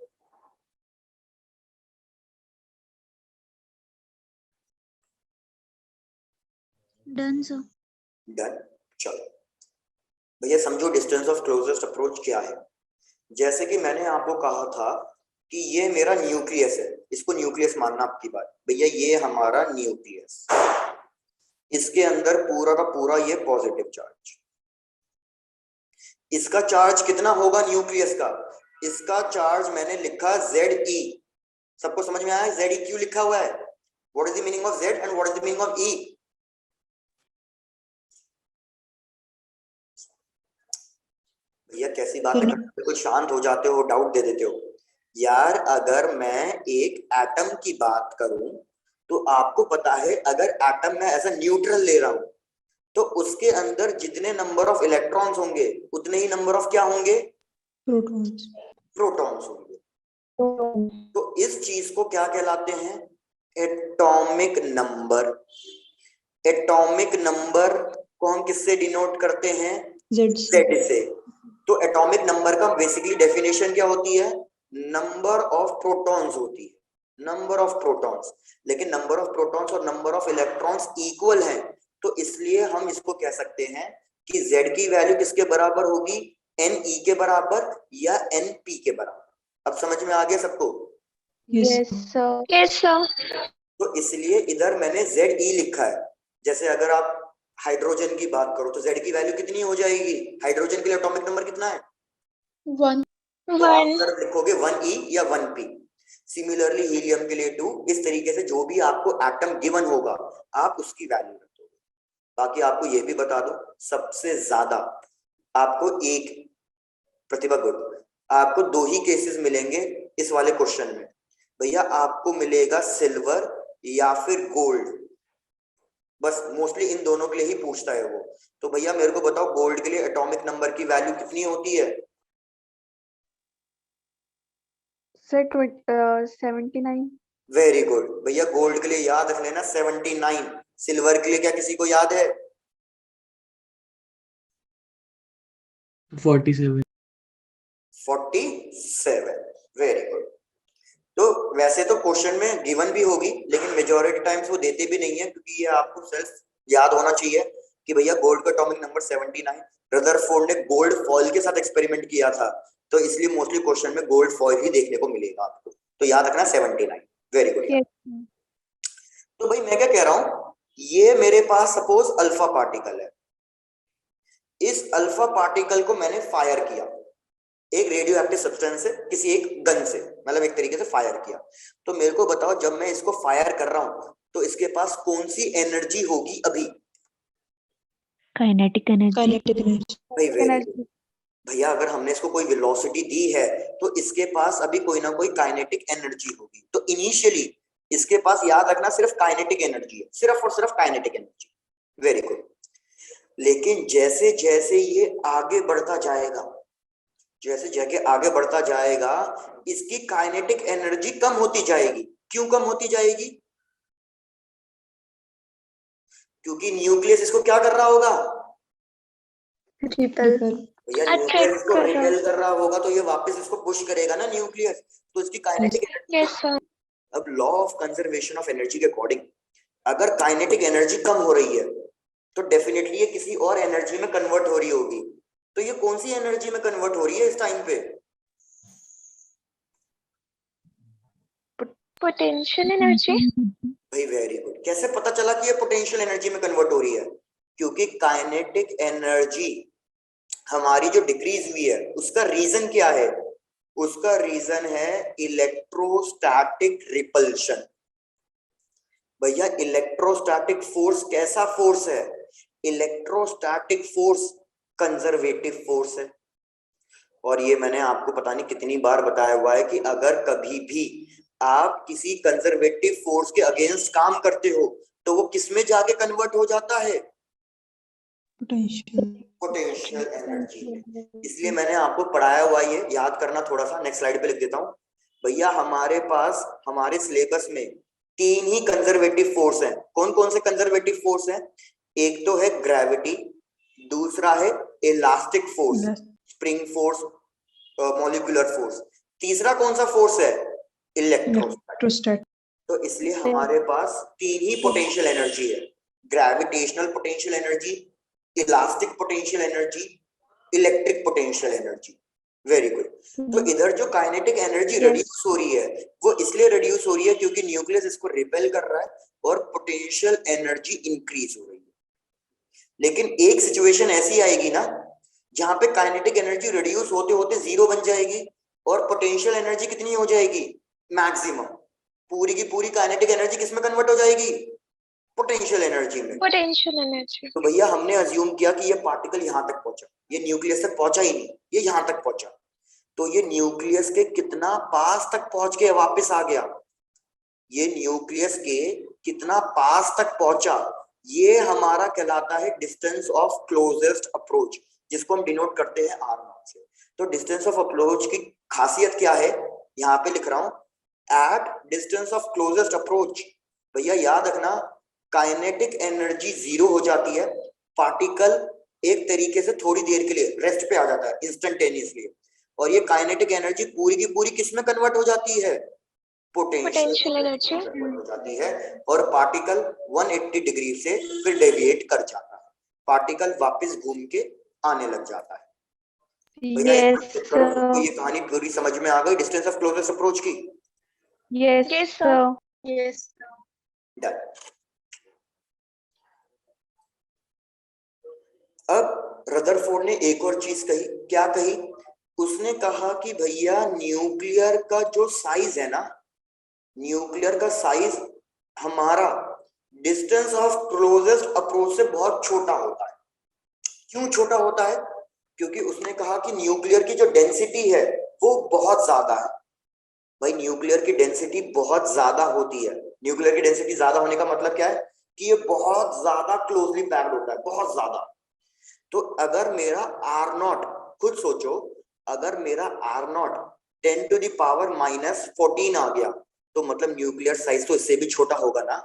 Done sir. डन। चलो भैया समझो डिस्टेंस ऑफ क्लोजेस्ट अप्रोच क्या है। जैसे कि मैंने आपको कहा था कि ये मेरा न्यूक्लियस है, इसको न्यूक्लियस मानना आपकी बात। भैया ये हमारा न्यूक्लियस, इसके अंदर पूरा का पूरा ये पॉजिटिव चार्ज। इसका चार्ज कितना होगा न्यूक्लियस का? इसका चार्ज मैंने लिखा Ze। सबको समझ में आया? Ze क्यों लिखा हुआ है? What is the meaning of Z and what is the meaning of E? भैया कैसी बात है, बिल्कुल शांत हो जाते हो, डाउट दे देते हो यार। अगर मैं एक एटम की बात करूं तो आपको पता है अगर एटम में एज अ न्यूट्रल ले रहा हूं तो उसके अंदर जितने नंबर ऑफ इलेक्ट्रॉन्स होंगे उतने ही नंबर ऑफ क्या होंगे? प्रोटॉन्स। प्रोटॉन्स होंगे। तो इस चीज को क्या कहलाते हैं? Atomic number. एटॉमिक नंबर को हम किससे डिनोट करते हैं? जेड से। तो एटॉमिक नंबर का बेसिकली डेफिनेशन क्या होती है? नंबर ऑफ प्रोटॉन्स होती है, नंबर ऑफ प्रोटॉन्स। लेकिन नंबर ऑफ प्रोटॉन्स और नंबर ऑफ इलेक्ट्रॉन्स इक्वल हैं, तो इसलिए हम इसको कह सकते हैं कि Z की वैल्यू किसके बराबर होगी? Ne के बराबर या Np के बराबर। अब समझ में आ गया सबको? Yes sir. Yes sir. तो इसलिए इधर मैंने Ze लिखा है। जैसे अगर आप हाइड्रोजन की बात करो तो Z की वैल्यू कितनी हो जाएगी? हाइड्रोजन के लिए एटॉमिक नंबर कितना है? 1। तो आप अगर लिखोगे 1E या 1P। सिमिलरली हीलियम के लिए 2। इस तरीके से जो भी आपको एटम गिवन होगा आप उसकी वैल्यू रखोगे। बाकी आपको ये भी बता दो, सबसे ज्यादा आपको एक प्रतिभा गुड, आपको 2 ही केसेस मिलेंगे इस वाले क्वेश्चन में। भैया आपको मिलेगा सिल्वर या फिर गोल्ड, बस मोस्टली इन दोनों के लिए ही पूछता है वो। तो भैया मेरे को बताओ गोल्ड के लिए एटॉमिक नंबर की वैल्यू कितनी होती है? सर 79। वेरी गुड भैया, गोल्ड के लिए याद रख लेना 79। सिल्वर के लिए क्या किसी को याद है? 47। 47। Very good. तो वैसे तो क्वेश्चन में गिवन भी होगी लेकिन मेजॉरिटी टाइम्स वो देते भी नहीं है, क्योंकि ये आपको सेल्फ याद होना चाहिए कि भैया गोल्ड का एटॉमिक नंबर 79। रदरफोर्ड ने गोल्ड फॉइल के साथ एक्सपेरिमेंट किया था, तो इसलिए मोस्टली क्वेश्चन में गोल्ड फॉइल ही देखने को मिलेगा आपको। तो याद रखना 79। Very good. तो भाई मैं क्या कह रहा हूं, ये मेरे पास सपोज अल्फा पार्टिकल है। इस अल्फा पार्टिकल को मैंने फायर किया एक रेडियो एक्टिव सब्सटेंस से, किसी एक गन से, मतलब एक तरीके से फायर किया। तो मेरे को बताओ जब मैं इसको फायर कर रहा हूं तो इसके पास कौन सी एनर्जी होगी अभी? Kinetic energy. काइनेटिक भाई वेरी गुड भैया, अगर हमने इसको कोई वेलोसिटी दी है तो इसके पास अभी कोई ना कोई काइनेटिक एनर्जी होगी। तो इनिशियली इसके पास याद रखना सिर्फ काइनेटिक एनर्जी है, सिर्फ और सिर्फ काइनेटिक एनर्जी। Very good. लेकिन जैसे जैसे ये आगे बढ़ता जाएगा, जैसे जैसे आगे बढ़ता जाएगा इसकी काइनेटिक एनर्जी कम होती जाएगी। क्यों कम होती जाएगी? क्योंकि न्यूक्लियस इसको क्या कर रहा होगा? भैया न्यूक्लियस इसको रिपेल कर रहा होगा, तो ये वापस इसको पुश करेगा ना न्यूक्लियस, तो इसकी काइनेटिक एनर्जी। अब law of conservation of energy के अकॉर्डिंग अगर काइनेटिक एनर्जी कम हो रही है तो डेफिनेटली ये किसी और एनर्जी में कन्वर्ट हो रही होगी। तो ये कौन सी एनर्जी में कन्वर्ट हो रही है इस टाइम पे? Potential energy. भाई वेरी गुड। कैसे पता चला कि ये पोटेंशियल एनर्जी में कन्वर्ट हो रही है? क्योंकि काइनेटिक एनर्जी हमारी जो डिक्रीज हुई है उसका रीजन क्या है? उसका रीजन है इलेक्ट्रोस्टैटिक रिपल्शन। भैया इलेक्ट्रोस्टैटिक फोर्स कैसा फोर्स है? इलेक्ट्रोस्टैटिक फोर्स कंजर्वेटिव फोर्स है। और ये मैंने आपको पता नहीं कितनी बार बताया हुआ है कि अगर कभी भी आप किसी कंजर्वेटिव फोर्स के अगेंस्ट काम करते हो तो वो किस में जाके कन्वर्ट हो जाता है? Potential energy. इसलिए मैंने आपको पढ़ाया हुआ, ये याद करना थोड़ा सा। नेक्स्ट स्लाइड पे लिख देता हूं। भैया हमारे पास हमारे सिलेबस में 3 ही कंजर्वेटिव फोर्स हैं। कौन कौन से कंजर्वेटिव फोर्स हैं? एक तो है ग्रेविटी, दूसरा है elastic force, spring force, molecular force, तीसरा कौन सा फोर्स है? इलेक्ट्रोस्टैटिक। तो इसलिए हमारे पास 3 ही पोटेंशियल एनर्जी है। Gravitational potential energy, elastic potential energy, electric potential energy. Very good. तो इधर जो काइनेटिक एनर्जी रिड्यूस हो रही है वो इसलिए रिड्यूस हो रही है क्योंकि न्यूक्लियस इसको रिपेल कर रहा है और पोटेंशियल एनर्जी इंक्रीज हो रही है। लेकिन एक सिचुएशन ऐसी आएगी ना जहां पे काइनेटिक एनर्जी रिड्यूस होते होते जीरो बन जाएगी और पोटेंशियल एनर्जी कितनी हो जाएगी, मैक्सिमम। पूरी की पूरी काइनेटिक एनर्जी किसमें कन्वर्ट हो जाएगी, पोटेंशियल एनर्जी में। Potential energy. तो भैया हमने अज्यूम किया कि ये पार्टिकल यहां तक पहुंचा, ये न्यूक्लियस तक पहुंचा ही नहीं, ये यहां तक पहुंचा। तो ये न्यूक्लियस के कितना पास तक पहुंच के वापस आ गया, ये न्यूक्लियस के कितना पास तक पहुंचा, ये हमारा कहलाता है डिस्टेंस ऑफ क्लोजेस्ट अप्रोच, जिसको हम डिनोट करते हैं आर नॉट से। तो डिस्टेंस ऑफ अप्रोच की खासियत क्या है, यहाँ पे लिख रहा हूं, at distance of closest approach. भैया याद रखना, काइनेटिक एनर्जी जीरो हो जाती है, पार्टिकल एक तरीके से थोड़ी देर के लिए रेस्ट पे आ जाता है इंस्टेंटेनियसली, और ये काइनेटिक एनर्जी पूरी की पूरी किसमें कन्वर्ट हो जाती है, पोटेंशियल एनर्जी हो जाती है, और पार्टिकल 180 डिग्री से फिर डेविएट कर जाता है, पार्टिकल वापस घूम के आने लग जाता है। तो ये कहानी पूरी समझ में आ गई डिस्टेंस ऑफ क्लोजेस्ट अप्रोच की? Yes sir. यस। डन। अब रदरफोर्ड ने एक और चीज कही, क्या कही, उसने कहा कि भैया न्यूक्लियर का जो साइज है ना, न्यूक्लियर का साइज हमारा डिस्टेंस ऑफ क्लोजेस्ट अप्रोच से बहुत छोटा होता है। क्यों छोटा होता है? क्योंकि उसने कहा कि न्यूक्लियर की जो डेंसिटी है वो बहुत ज्यादा है। भाई न्यूक्लियर की डेंसिटी बहुत ज्यादा होती है। न्यूक्लियर की डेंसिटी ज्यादा होने का मतलब क्या है कि ये बहुत ज्यादा क्लोजली पैक्ड होता है, बहुत ज्यादा। तो अगर मेरा आर नॉट, खुद सोचो, अगर मेरा r naught 10 to the power -14 आ गया तो मतलब न्यूक्लियर साइज तो इससे भी छोटा होगा ना।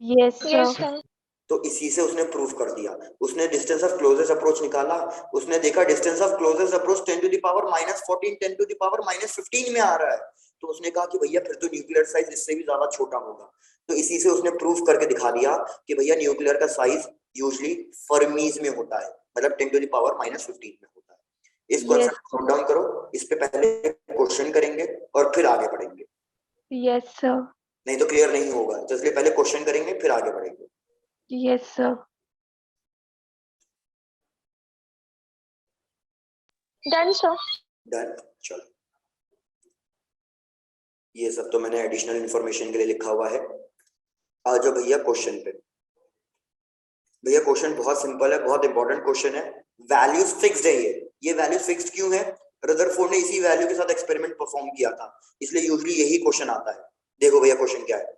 Yes sir. तो इसी से उसने प्रूव कर दिया। उसने डिस्टेंस ऑफ क्लोजेस्ट अप्रोच निकाला, उसने देखा distance of closest approach 10 to the power -14 10 to the power -15 में आ रहा है, तो उसने कहा कि भैया फिर तो न्यूक्लियर साइज इससे भी ज्यादा छोटा होगा। तो इसी से उसने प्रूव करके दिखा दिया कि भैया न्यूक्लियर का साइज यूजुअली फर्मीज में होता है, मतलब 10 टू द पावर -15 में होता है। इस कॉन्सेप्ट को नोट डाउन करो, इस पे पहले क्वेश्चन करेंगे और फिर आगे बढ़ेंगे। Yes sir. नहीं तो क्लियर नहीं होगा, तो इसलिए पहले क्वेश्चन करेंगे फिर आगे बढ़ेंगे। Yes sir. Done sir. Done. चलो ये सब तो मैंने एडिशनल इंफॉर्मेशन के लिए लिखा हुआ है। आ जाओ भैया क्वेश्चन पे। भैया क्वेश्चन बहुत सिंपल है, बहुत इंपॉर्टेंट क्वेश्चन है। वैल्यूज फिक्स्ड है, ये वैल्यूज फिक्स्ड क्यों है? रदरफोर्ड ने इसी वैल्यू के साथ एक्सपेरिमेंट परफॉर्म किया था, इसलिए यूजुअली यही क्वेश्चन आता है। देखो भैया क्वेश्चन क्या है,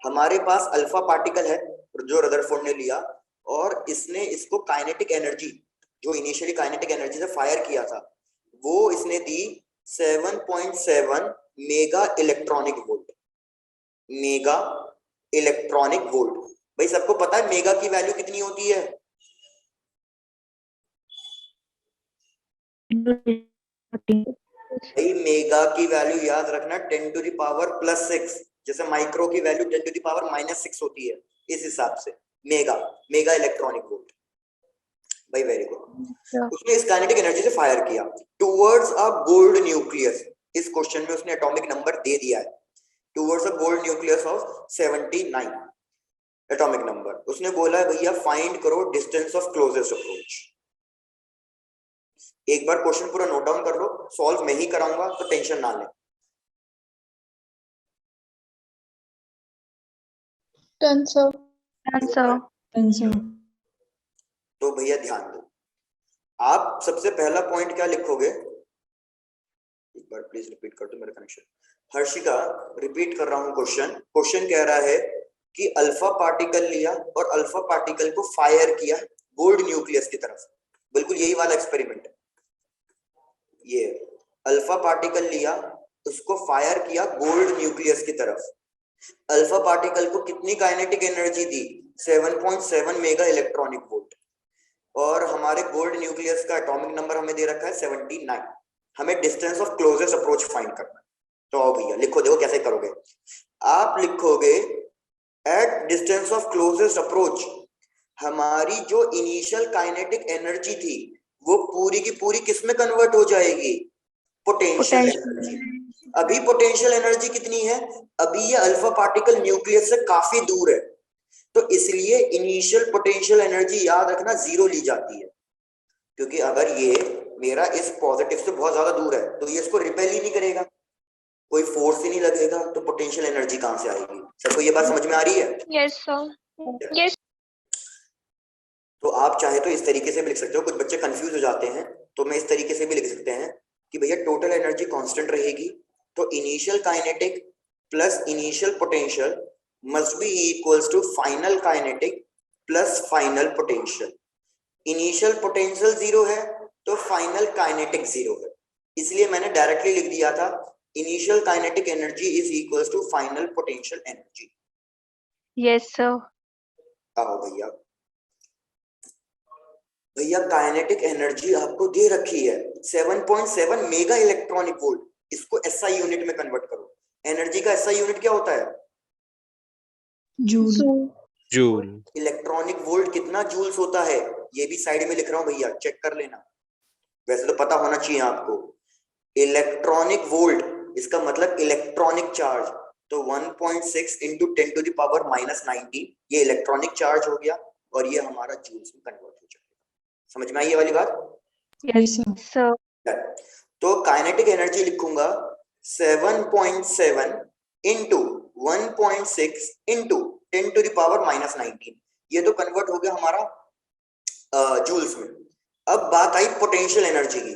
हमारे पास अल्फा पार्टिकल है जो रदरफोर्ड ने लिया, और इसने इसको काइनेटिक एनर्जी, जो इनिशियली काइनेटिक एनर्जी से फायर किया था, वो इसने दी 7.7 mega electronic volt. Mega electronic volt, भाई सबको पता है मेगा की वैल्यू कितनी होती है? भाई मेगा की वैल्यू याद रखना 10 टू द पावर +6, जैसे माइक्रो की वैल्यू 10 टू द पावर -6 होती है, इस हिसाब से मेगा, मेगा इलेक्ट्रॉनिक वोल्ट। भाई वेरी गुड। उसने इस काइनेटिक एनर्जी से फायर किया टुवर्ड्स अ गोल्ड न्यूक्लियस। इस क्वेश्चन में उसने एटॉमिक नंबर दे दिया है, towards a gold nucleus of 79 atomic number. उसने बोला है भैया फाइंड करो डिस्टेंस ऑफ क्लोजेस्ट अप्रोच। एक बार क्वेश्चन पूरा नोट डाउन कर लो, सॉल्व मैं ही कराऊंगा तो टेंशन ना लें। Done sir. Done sir. Done sir. तो भैया ध्यान दो, आप सबसे पहला पॉइंट क्या लिखोगे, एक बार प्लीज रिपीट कर दो, मेरा कनेक्शन। हर्षिका रिपीट कर रहा हूं क्वेश्चन। क्वेश्चन कह रहा है कि अल्फा पार्टिकल लिया और अल्फा पार्टिकल को फायर किया गोल्ड न्यूक्लियस की तरफ। बिल्कुल यही वाला एक्सपेरिमेंट है। ये अल्फा पार्टिकल लिया, उसको फायर किया गोल्ड न्यूक्लियस की तरफ। अल्फा पार्टिकल को कितनी काइनेटिक एनर्जी दी? 7.7 मेगा इलेक्ट्रॉनिक वोल्ट। और हमारे गोल्ड न्यूक्लियस का एटॉमिक नंबर हमें दे रखा है 79। हमें distance of closest approach find करना है। तो आओ भैया लिखो, देखो कैसे करोगे। आप लिखोगे at distance of closest approach हमारी जो इनिशियल काइनेटिक एनर्जी थी वो पूरी की पूरी किस में कन्वर्ट हो जाएगी? Potential energy. अभी पोटेंशियल एनर्जी कितनी है? अभी ये अल्फा पार्टिकल न्यूक्लियस से काफी दूर है, तो इसलिए इनिशियल पोटेंशियल एनर्जी याद रखना जीरो ली जाती है, क्योंकि अगर ये मेरा इस पॉजिटिव से बहुत ज्यादा दूर है तो ये इसको रिपेल ही नहीं करेगा, कोई फोर्स ही नहीं लगेगा, तो पोटेंशियल एनर्जी कहां से आएगी? सबको ये बात समझ में आ रही है? Yes, sir. Yes. तो आप चाहे तो इस तरीके से भी लिख सकते हो, कुछ बच्चे कंफ्यूज हो जाते हैं, तो मैं इस तरीके से भी लिख सकते हैं कि भैया टोटल एनर्जी कांस्टेंट रहेगी, तो initial kinetic plus initial potential must be equals to final kinetic plus final potential. Initial potential zero है तो फाइनल काइनेटिक जीरो है, इसलिए मैंने डायरेक्टली लिख दिया था initial kinetic energy is equals to final potential energy. Yes, sir. आओ भैया, भैया काइनेटिक एनर्जी आपको दे रखी है 7.7 मेगा इलेक्ट्रॉनिक वोल्ट, इसको एसआई यूनिट में कन्वर्ट करो। एनर्जी का एसआई यूनिट क्या होता है? जूल। इलेक्ट्रॉनिक वोल्ट कितना जूल्स होता है? ये भी साइड में लिख रहा हूं भैया, चेक कर लेना, वैसे तो पता होना चाहिए आपको। इलेक्ट्रॉनिक वोल्ट इसका मतलब इलेक्ट्रॉनिक चार्ज, तो 1.6 into 10 to the power minus 19 ये इलेक्ट्रॉनिक चार्ज हो गया, और ये हमारा जूल्स में कन्वर्ट हो जाएगा। समझ में आई ये वाली बात? Yes, sir. तो काइनेटिक एनर्जी लिखूंगा 7.7 into 1.6 into 10 to the power minus 19, ये तो कन्वर्ट हो गया हमारा जूल्स में। अब बात आई पोटेंशियल एनर्जी की,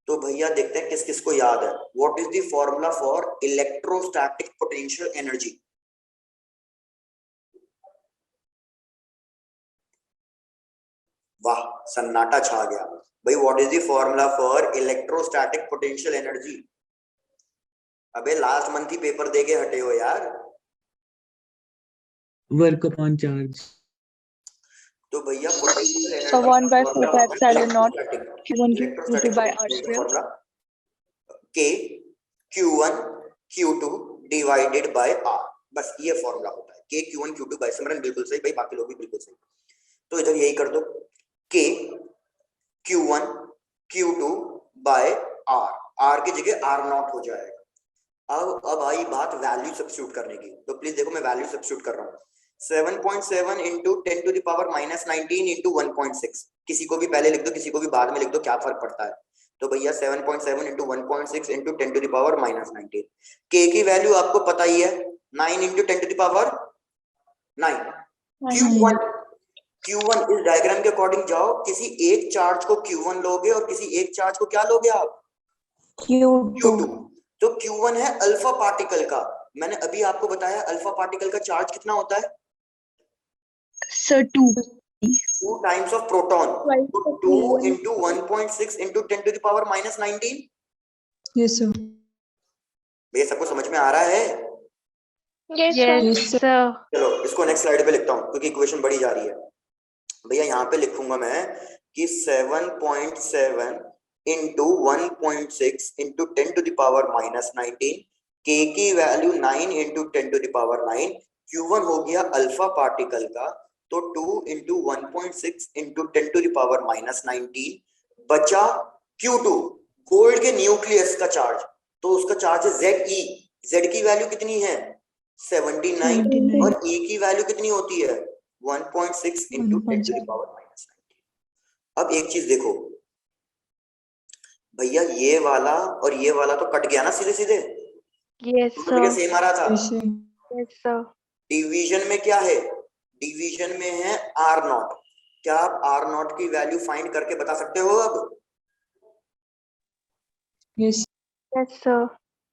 तो भैया देखते हैं किस किस को याद है। What is the formula for electrostatic potential energy? वाह, सन्नाटा छा गया भाई। What is the formula for electrostatic potential energy? अबे लास्ट मंथ ही पेपर देके हटे हो यार। Work upon charge. तो भैया potential energy So 1 by 4 pi epsilon naught Q1 Q2 by R square. K Q1 Q2 divided by R, बस ये formula होता है। K Q1 Q2 बाय, सिमरन बिल्कुल सही भाई, बाकी लोग भी बिल्कुल सही। तो इधर यही कर दो, K Q1 Q2 bye R, R की जगह R नॉट हो जाएगा। अब आई बात वैल्यू सब्स्टिट्यूट करने की, तो प्लीज देखो मैं वैल्यू सब्स्टिट्यूट कर रहा हूँ। 7.7 into 10 to the power minus 19 into 1.6, किसी को भी पहले लिख दो किसी को भी बाद में लिख दो, क्या फर्क पड़ता है। तो भैया 7.7 into 1.6 into 10 to the power minus 19, के की वैल्यू आपको पता ही है 9 into 10 to the power 9। Q1 इस डायग्राम के अकॉर्डिंग जाओ, किसी एक चार्ज को Q1 लोगे और किसी एक चार्ज को क्या लोगे आप? Q2। तो Q1 है अल्फा पार्टिकल का, मैंने अभी आपको बताया अल्फा पार्टिकल का चार्ज कितना होता है? Sir 2 times of proton, 2 into 1.6 into 10 to the power minus 19। Yes sir. ये सबको समझ में आ रहा है? Yes, sir. चलो इसको नेक्स्ट स्लाइड पे लिखता हूँ क्योंकि इक्वेशन बढ़ी जा रही है। भैया यहाँ पे लिखूंगा मैं कि 7.7 into 1.6 into 10 to the power minus 19, के की value 9 into 10 to the power 9, Q1 हो गया अल्फा पार्टिकल का, तो 2 into 1.6 into 10 to the power minus 19, बचा Q2 गोल्ड के न्यूक्लियस का चार्ज, तो उसका चार्ज है ZE। Z की वैल्यू कितनी है? 79, और E की वैल्यू कितनी होती है? 1.6 into 10 to the power minus 19। अब एक चीज देखो भैया, ये वाला और ये वाला तो कट गया ना सीधे सीधे, Yes, sir. सेम आ रहा था। Yes, sir. डिवीजन में क्या है? डिवीजन में है R नॉट। क्या आप R नॉट की वैल्यू फाइंड करके बता सकते हो अब? Yes. Yes, sir.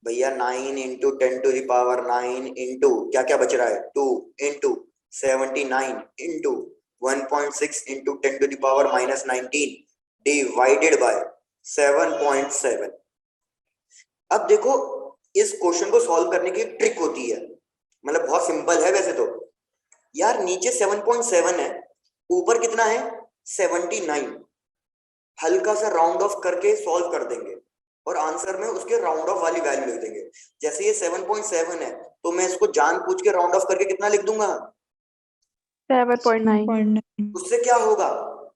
भैया 9 into 10 to the power 9 into क्या क्या बच रहा है? 2 into 79 into 1.6 into 10 to the power minus 19 divided by 7.7। अब देखो इस क्वेश्चन को सॉल्व करने की एक ट्रिक होती है, मतलब बहुत सिंपल है वैसे तो यार। नीचे 7.7 है, ऊपर कितना है? 79। हल्का सा राउंड ऑफ करके सॉल्व कर देंगे और आंसर में उसके राउंड ऑफ वाली वैल्यू लिख देंगे। जैसे ये 7.7 है तो मैं इसको जानबूझ के राउंड ऑफ करके कितना लिख दूंगा? 7.9. उससे क्या होगा?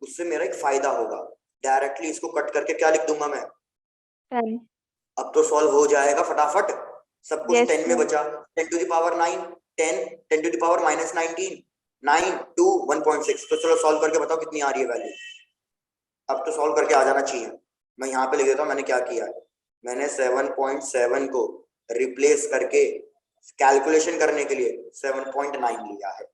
उससे मेरा एक फायदा होगा, डायरेक्टली इसको कट करके क्या लिख दूंगा मैं? 10. अब तो सॉल्व हो जाएगा फटाफट, सब कुछ Yes, 10 में sir. बचा। 10 to the power 9, 10, 10 to the power minus 19, 9 2 1.6। तो चलो सॉल्व करके बताओ कितनी आ रही है वैल्यू। अब तो सॉल्व करके आ जाना चाहिए। मैं यहाँ पे लिख देता हूँ मैंने क्या किया है। मैंने 7.7 को रिप्लेस करके कैलकुलेशन करने के लिए 7.9 लिया है।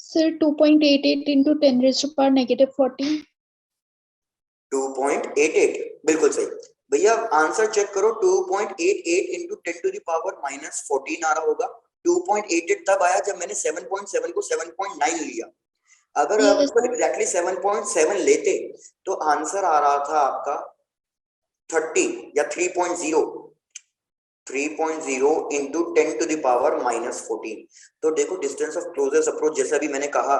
Sir 2.88 into 10 raised to power negative 14. 2.88 बिल्कुल सही। भैया आंसर चेक करो, 2.88 into 10 to the power minus 14 आ रहा होगा। 2.88 तब आया जब मैंने 7.7 को 7.9 लिया। अगर आप Yes, इसको sir. एग्जैक्टली 7.7 लेते तो आंसर आ रहा था आपका 30 या 3.0 into 10 to the power minus 14। तो देखो डिस्टेंस ऑफ क्लोजेस्ट अप्रोच, जैसा भी मैंने कहा,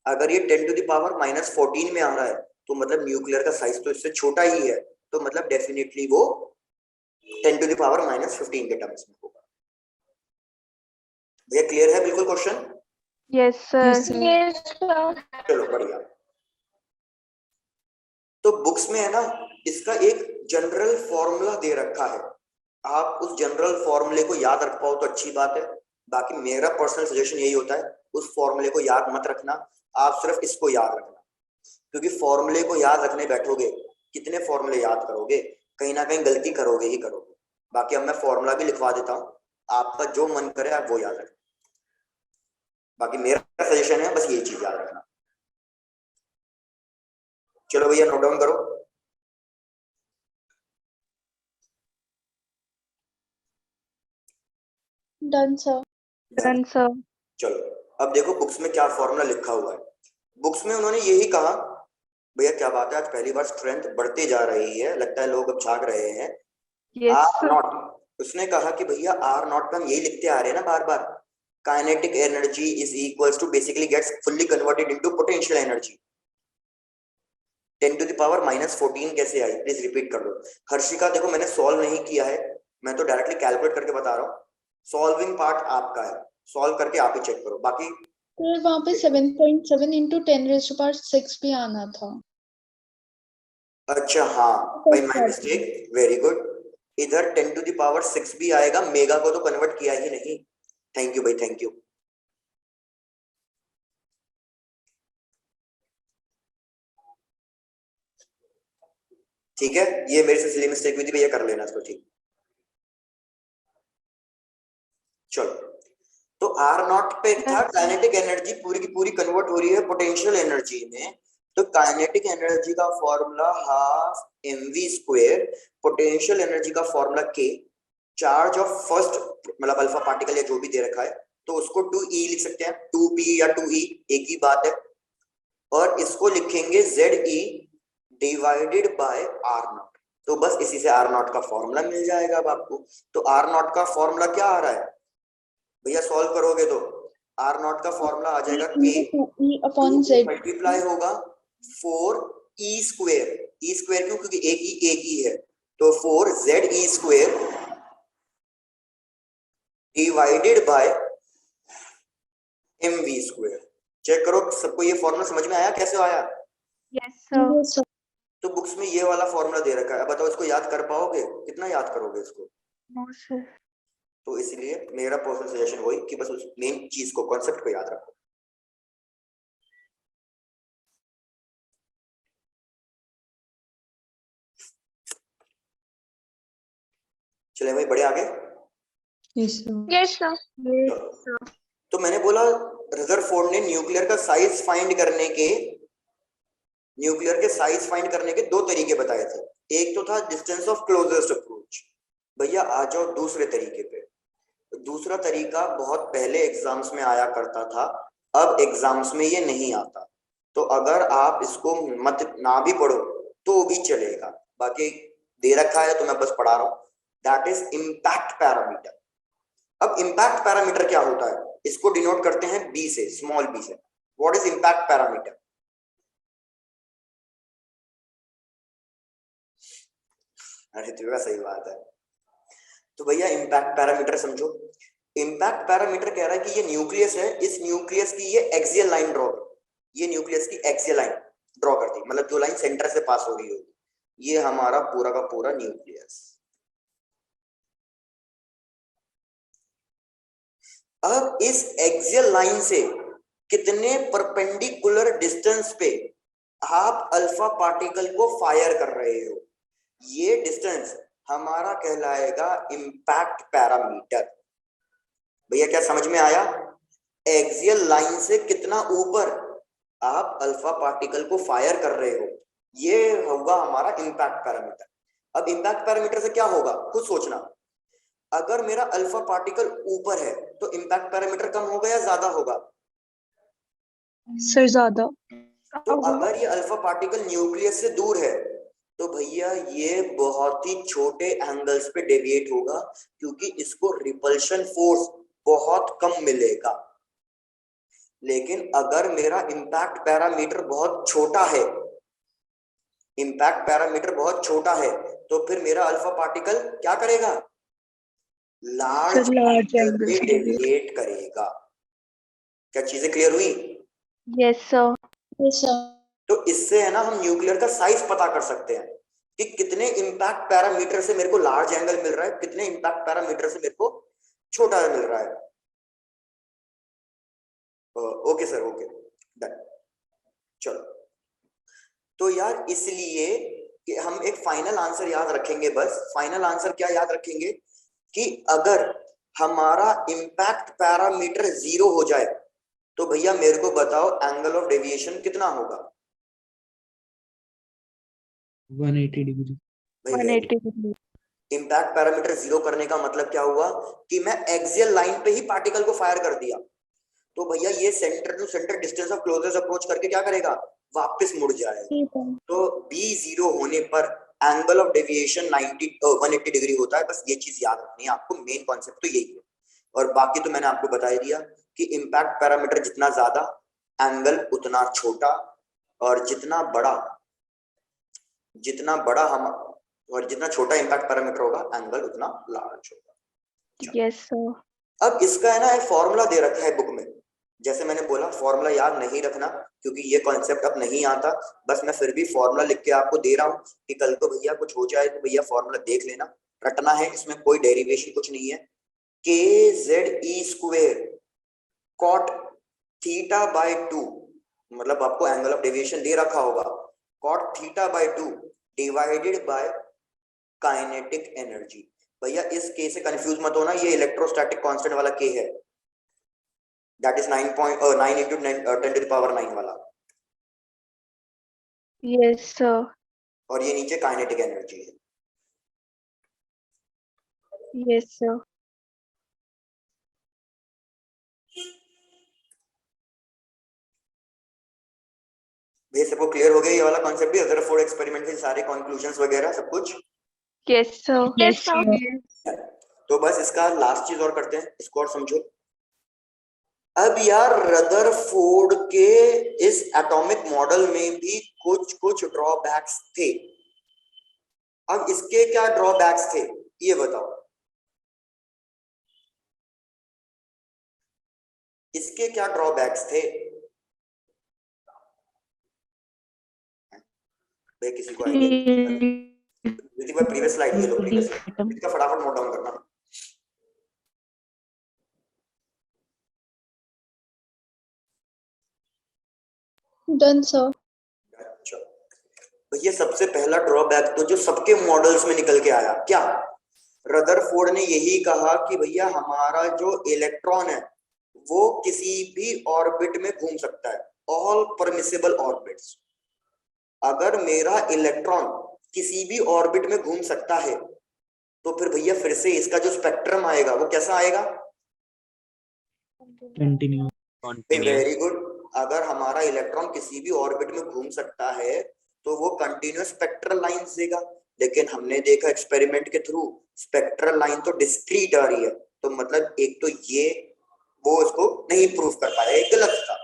अगर ये 10 to the power minus 14 में आ रहा है तो मतलब न्यूक्लियर का साइज तो इससे छोटा ही है, तो मतलब डेफिनेटली वो 10 to the power minus 15 के टर्म्स में होगा। भैया क्लियर है बिल्कुल question? Yes, sir. Yes, sir. चलो बढ़िया। तो बुक्स में है ना, इसका एक जनरल फॉर्मूला दे रखा है, आप उस जनरल फॉर्मूले को याद रख पाओ तो अच्छी बात है। बाकी मेरा पर्सनल सजेशन यही होता है, उस फॉर्मूले को याद मत रखना, आप सिर्फ इसको याद रखना, क्योंकि फॉर्मूले को याद रखने बैठोगे कितने फॉर्मूले याद करोगे, कहीं ना कहीं गलती करोगे ही करोगे। बाकी अब मैं फॉर्मूला भी लिखवा देता हूँ, आपका जो मन करे आप वो याद रखना। बाकी मेरा सजेशन है बस ये चीज याद रखना। चलो भैया नोट डाउन करो। Done, sir. Done, sir. चलो अब देखो बुक्स में क्या फॉर्मूला लिखा हुआ है। बुक्स में उन्होंने यही कहा, भैया क्या बात है आज पहली बार स्ट्रेंथ बढ़ती जा रही है, लगता है लोग अब झाग रहे हैं। Yes, are sir. नॉट, उसने कहा कि भैया आर नॉट पे हम यही लिखते आ रहे हैं ना बार बार, kinetic energy is equals to basically gets fully converted into potential energy. 10 to the power minus 14 कैसे आई, प्लीज रिपीट कर दो। हर्षिका देखो मैंने सॉल्व नहीं किया है, मैं तो डायरेक्टली कैलकुलेट करके बता रहा हूँ, सॉल्विंग पार्ट आपका है, सॉल्व करके आप ही चेक करो। बाकी सर वहाँ पे 7.7 into 10 raised to power 6 भी आना था। अच्छा हाँ भाई माय मिस्टेक, वेरी गुड। इधर 10 to the power 6 भी आएगा, मेगा को तो कन्वर्ट किया ही नहीं। थैंक यू भाई, थैंक यू। ठीक है, ये मेरे से सिली मिस्टेक हुई थी भैया, कर लेना इसको ठीक। चलो तो आर नॉट पे था काइनेटिक एनर्जी पूरी की पूरी कन्वर्ट हो रही है पोटेंशियल एनर्जी में, तो काइनेटिक एनर्जी का formula half mv square, potential energy का formula k, charge of first मतलब अल्फा पार्टिकल या जो भी दे रखा है तो उसको 2e लिख सकते हैं, 2p या 2e एक ही बात है, और इसको लिखेंगे ze divided by r naught. तो बस इसी से आर नॉट का फॉर्मूला मिल जाएगा अब आपको। तो आर नॉट का फॉर्मूला क्या आ रहा है भैया, सॉल्व करोगे तो आर नॉट का फॉर्मूला आ जाएगा k मल्टीप्लाई होगा 4e स्क्वायर, e स्क्वायर क्यों, क्योंकि एक ही है, तो 4ze square divided by mv square. Check करो सबको ये फॉर्मूला समझ में आया, कैसे आया? Yes, sir. Yes, sir. तो बुक्स में ये वाला फॉर्मूला दे रखा है, अब बताओ इसको याद कर पाओगे, कितना याद करोगे इसको? No, sir. तो इसलिए मेरा पर्सनल सजेशन वही कि बस उस मेन चीज को, कॉन्सेप्ट को याद रखो। चले भाई बड़े आगे। Yes, sir. Yes, sir. Yes, sir. तो मैंने बोला रदरफोर्ड ने न्यूक्लियर का साइज फाइंड करने के, न्यूक्लियर के साइज फाइंड करने के दो तरीके बताए थे। एक तो था डिस्टेंस ऑफ क्लोजेस्ट अप्रोच, भैया आ जाओ दूसरे तरीके पे। दूसरा तरीका बहुत पहले एग्जाम्स में आया करता था, अब एग्जाम्स में ये नहीं आता, तो अगर आप इसको मत ना भी पढ़ो तो भी चलेगा, बाकी दे रखा है तो मैं बस पढ़ा रहा हूं। That is impact parameter. अब इम्पैक्ट पैरामीटर क्या होता है, इसको डिनोट करते हैं बी से, स्मॉल बी से। What is impact parameter? अरे तुम्हें सही बात है। तो भैया इम्पैक्ट पैरामीटर समझो। इम्पैक्ट पैरामीटर कह रहा है कि ये न्यूक्लियस है, इस न्यूक्लियस की ये एक्सियल लाइन ड्रॉ, ये न्यूक्लियस की एक्सियल लाइन ड्रॉ कर दी, मतलब जो लाइन सेंटर से पास हो रही होगी, ये हमारा पूरा का पूरा न्यूक्लियस। अब इस एक्सियल लाइन से कितने परपेंडिकुलर डिस्टेंस पे आप अल्फा पार्टिकल को फायर कर रहे हो, ये डिस्टेंस हमारा कहलाएगा इम्पैक्ट पैरामीटर। भैया क्या समझ में आया? एक्सियल लाइन से कितना ऊपर आप अल्फा पार्टिकल को फायर कर रहे हो, ये होगा हमारा इम्पैक्ट पैरामीटर। अब इम्पैक्ट पैरामीटर से क्या होगा खुद सोचना। अगर मेरा अल्फा पार्टिकल ऊपर है तो इम्पैक्ट पैरामीटर कम होगा या ज्यादा होगा? सर ज्यादा। तो अगर ये अल्फा पार्टिकल न्यूक्लियस से दूर है तो भैया ये बहुत ही छोटे एंगल्स पे डेविएट होगा, क्योंकि इसको रिपल्शन फोर्स बहुत कम मिलेगा। लेकिन अगर मेरा इम्पैक्ट पैरामीटर बहुत छोटा है, इम्पैक्ट पैरामीटर बहुत छोटा है, तो फिर मेरा अल्फा पार्टिकल क्या करेगा? लार्ज एंगल पे डेविएट करेगा। क्या चीजें क्लियर हुई? Yes, sir. Yes sir. तो इससे है ना हम न्यूक्लियर का साइज पता कर सकते हैं कि कितने इम्पैक्ट पैरामीटर से मेरे को लार्ज एंगल मिल रहा है, कितने इम्पैक्ट पैरामीटर से मेरे को छोटा मिल रहा है। Okay sir, okay done. चलो, तो यार इसलिए कि हम एक फाइनल आंसर याद रखेंगे, बस फाइनल आंसर क्या याद रखेंगे कि अगर हमारा इम्पैक्ट पैरामीटर 0 हो जाए तो भैया मेरे को बताओ एंगल ऑफ डेविएशन कितना होगा? 180 डिग्री। 180 degree. इम्पैक्ट पैरामीटर 0 करने का मतलब क्या हुआ कि मैं एक्सियल लाइन पे ही पार्टिकल को फायर कर दिया, तो भैया ये centre to centre distance of closest approach करके क्या करेगा? वापस मुड़ जाएगा। तो B0 होने पर एंगल ऑफ डेविएशन 180 डिग्री होता है। बस ये चीज याद रखनी है आपको, मेन कॉन्सेप्ट तो यही है। और बाकी तो मैंने आपको बता दिया कि इम्पैक्ट पैरामीटर जितना ज्यादा एंगल उतना छोटा, और जितना बड़ा हम और जितना छोटा इम्पैक्ट पैरामीटर होगा एंगल उतना लार्ज होगा। Yes, sir. अब इसका है ना एक फॉर्मूला दे रखा है बुक में, जैसे मैंने बोला फॉर्मूला याद नहीं रखना क्योंकि ये कॉन्सेप्ट अब नहीं आता, बस मैं फिर भी फॉर्मूला लिख के आपको दे रहा हूँ कि कल को भैया कुछ हो जाए तो भैया फॉर्मूला देख लेना, रटना है, इसमें कोई डेरिवेशन कुछ नहीं है। KZE² कॉट थीटा बाय 2, मतलब आपको एंगल ऑफ डेविएशन दे रखा होगा, cot theta by 2 divided by kinetic energy. भैया इस के से कंफ्यूज मत होना, ये इलेक्ट्रोस्टैटिक कांस्टेंट वाला के है, that is 9 into 10 to the power 9 वाला, Yes, sir. और ये नीचे काइनेटिक एनर्जी है। Yes, sir. भैया सबको क्लियर हो गया ये वाला कॉन्सेप्ट भी, रदरफोर्ड एक्सपेरिमेंट के सारे कंक्लूजंस वगैरह सब कुछ? Yes, sir. Yes, sir. तो बस इसका लास्ट चीज और करते हैं, इसको और समझो। अब यार रदरफोर्ड के इस एटॉमिक मॉडल में भी कुछ कुछ ड्रॉबैक्स थे। अब इसके क्या ड्रॉबैक्स थे ये बताओ, इसके क्या ड्रॉबैक्स थे? भाई किसी को आइडिया? प्रीवियस स्लाइड ये लो, प्रीवियस स्लाइड इसका फटाफट नोट डाउन करना। Done sir. अच्छा भैया सबसे पहला ड्रॉबैक तो जो सबके मॉडल्स में निकल के आया, क्या? रदरफोर्ड ने यही कहा कि भैया हमारा जो इलेक्ट्रॉन है वो किसी भी ऑर्बिट में घूम सकता है, ऑल परमिसिबल ऑर्बिट्स। अगर मेरा इलेक्ट्रॉन किसी भी ऑर्बिट में घूम सकता है तो फिर भैया फिर से इसका जो स्पेक्ट्रम आएगा वो कैसा आएगा? Very good. अगर हमारा इलेक्ट्रॉन किसी भी ऑर्बिट में घूम सकता है तो वो कंटिन्यूअस स्पेक्ट्रल लाइन देगा, लेकिन हमने देखा एक्सपेरिमेंट के थ्रू स्पेक्ट्रल लाइन तो डिस्क्रीट आ रही है, तो मतलब एक तो ये वो इसको नहीं प्रूव कर पाया, एक गलत था।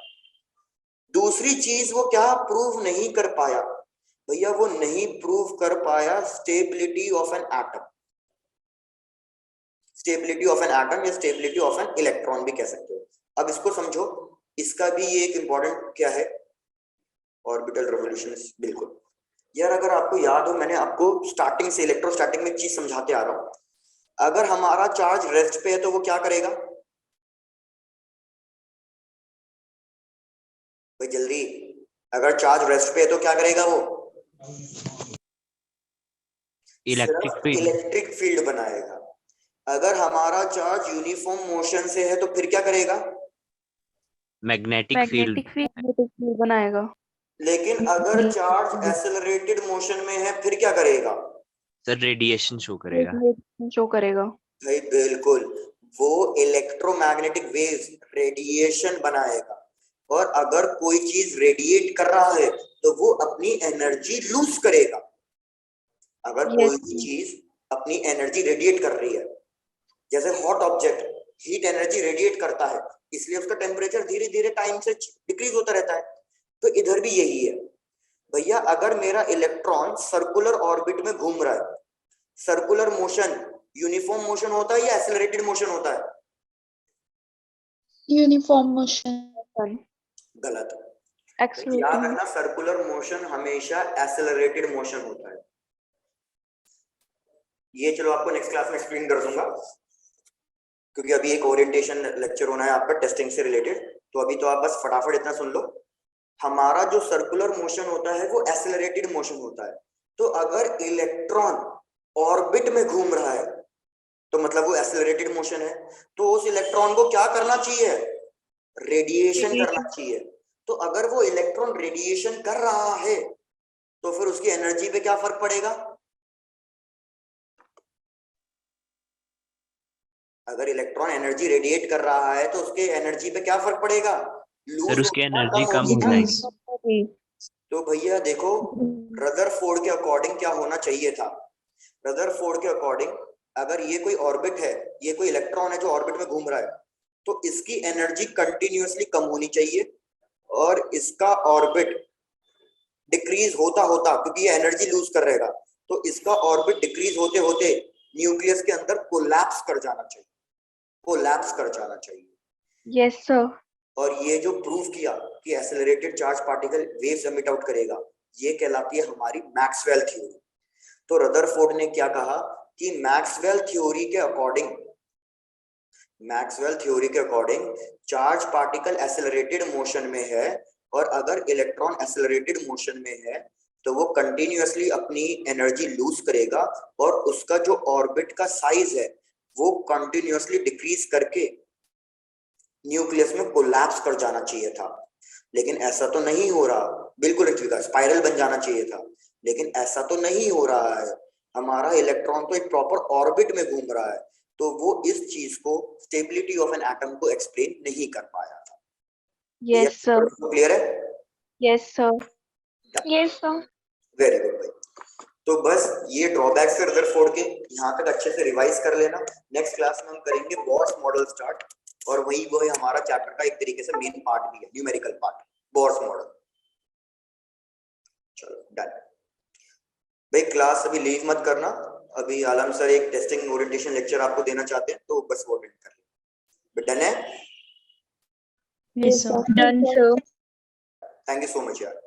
दूसरी चीज वो क्या प्रूव नहीं कर पाया भैया वो नहीं प्रूव कर पाया stability of an atom, stability of an atom या स्टेबिलिटी ऑफ एन इलेक्ट्रॉन भी कह सकते हो। अब इसको समझो, इसका भी ये एक इंपॉर्टेंट क्या है, ऑर्बिटल रिवोल्यूशंस। बिल्कुल यार, अगर आपको याद हो मैंने आपको स्टार्टिंग से इलेक्ट्रोस्टैटिक में एक चीज समझाते आ रहा हूं, अगर हमारा चार्ज रेस्ट पे है तो वो क्या करेगा भाई जल्दी, अगर चार्ज रेस्ट पे है तो क्या करेगा वो, इलेक्ट्रिक फील्ड बनाएगा। अगर हमारा चार्ज यूनिफॉर्म मोशन से है तो फिर क्या करेगा, मैग्नेटिक फील्ड बनाएगा। लेकिन अगर चार्ज एक्सेलरेटेड मोशन में है फिर क्या करेगा सर, रेडिएशन शो करेगा। भाई बिल्कुल, वो इलेक्ट्रोमैग्नेटिक वेव्स रेडिएशन बनाएगा। और अगर कोई चीज रेडिएट कर रहा है तो वो अपनी एनर्जी लूज करेगा। अगर कोई भी चीज अपनी एनर्जी रेडिएट कर रही है, जैसे hot object heat energy radiate करता है, इसलिए उसका टेम्परेचर धीरे धीरे टाइम से डिक्रीज होता रहता है। तो इधर भी यही है भैया, अगर मेरा इलेक्ट्रॉन सर्कुलर ऑर्बिट में घूम रहा है, सर्कुलर मोशन यूनिफॉर्म मोशन होता है या एक्सेलरेटेड मोशन होता है, यूनिफॉर्म मोशन। गलत। याद रखना, सर्कुलर मोशन हमेशा एक्सेलरेटेड मोशन होता है। ये चलो आपको नेक्स्ट क्लास में एक्सप्लेन कर दूंगा, क्योंकि अभी एक ओरिएंटेशन लेक्चर होना है आपका टेस्टिंग से रिलेटेड। तो अभी तो आप बस फटाफट इतना सुन लो, हमारा जो सर्कुलर मोशन होता है वो एक्सेलरेटेड मोशन होता है। तो अगर इलेक्ट्रॉन ऑर्बिट में घूम रहा है तो मतलब वो एक्सेलरेटेड मोशन है। तो उस इलेक्ट्रॉन को क्या करना चाहिए, रेडिएशन करना चाहिए। तो अगर वो इलेक्ट्रॉन रेडिएशन कर रहा है तो फिर उसकी एनर्जी पे क्या फर्क पड़ेगा, अगर इलेक्ट्रॉन एनर्जी रेडिएट कर रहा है तो उसके एनर्जी पे क्या फर्क पड़ेगा, सर उसकी एनर्जी कम हो जाएगी। तो भैया देखो, रदरफोर्ड के अकॉर्डिंग क्या होना चाहिए था, रदरफोर्ड के अकॉर्डिंग अगर ये कोई ऑर्बिट है, ये कोई इलेक्ट्रॉन है जो ऑर्बिट में घूम रहा है, तो इसकी एनर्जी कंटिन्यूअसली कम होनी चाहिए और इसका ऑर्बिट डिक्रीज होता होता, क्योंकि ये एनर्जी लूज कर रहेगा, तो इसका ऑर्बिट डिक्रीज होते होते न्यूक्लियस के अंदर कोलैप्स कर जाना चाहिए, कोलैप्स कर जाना चाहिए। Yes sir. और ये जो प्रूव किया कि accelerated charge particle waves emit out करेगा, ये कहलाती है हमारी मैक्सवेल थ्योरी। तो रदरफोर्ड ने क्या कहा कि मैक्सवेल थ्योरी के अकॉर्डिंग, मैक्सवेल थ्योरी के according charge particle accelerated motion में है, और अगर इलेक्ट्रॉन एक्सेलरेटेड मोशन में है तो वो कंटिन्यूअसली अपनी एनर्जी लूज करेगा और उसका जो ऑर्बिट का साइज है वो कंटिन्यूअसली डिक्रीज करके न्यूक्लियस में कोलैप्स कर जाना चाहिए था। लेकिन ऐसा तो नहीं हो रहा, बिल्कुल स्पाइरल बन जाना चाहिए था, लेकिन ऐसा तो नहीं हो रहा है। हमारा इलेक्ट्रॉन तो एक प्रॉपर ऑर्बिट में घूम रहा है, तो वो इस चीज को, स्टेबिलिटी ऑफ एन एटम को एक्सप्लेन नहीं कर पाया था। Yes sir. क्लियर है? Yes sir. Yes sir. Very good भाई। तो बस ये ड्रॉबैक्स है रदरफोर्ड के, यहाँ तक अच्छे से रिवाइज कर लेना। नेक्स्ट क्लास में हम करेंगे बोर्स मॉडल स्टार्ट, और वही वो हमारा चैप्टर का एक तरीके से मेन पार्ट भी है, न्यूमेरिकल पार्ट, बोर्स मॉडल। चलो डन भाई, क्लास अभी लीव मत करना, अभी आलम सर एक टेस्टिंग ओरिएंटेशन लेक्चर आपको देना चाहते हैं, तो बस वो अटेंड कर लें। डन है? Yes sir. Done sir. Thank you so much यार।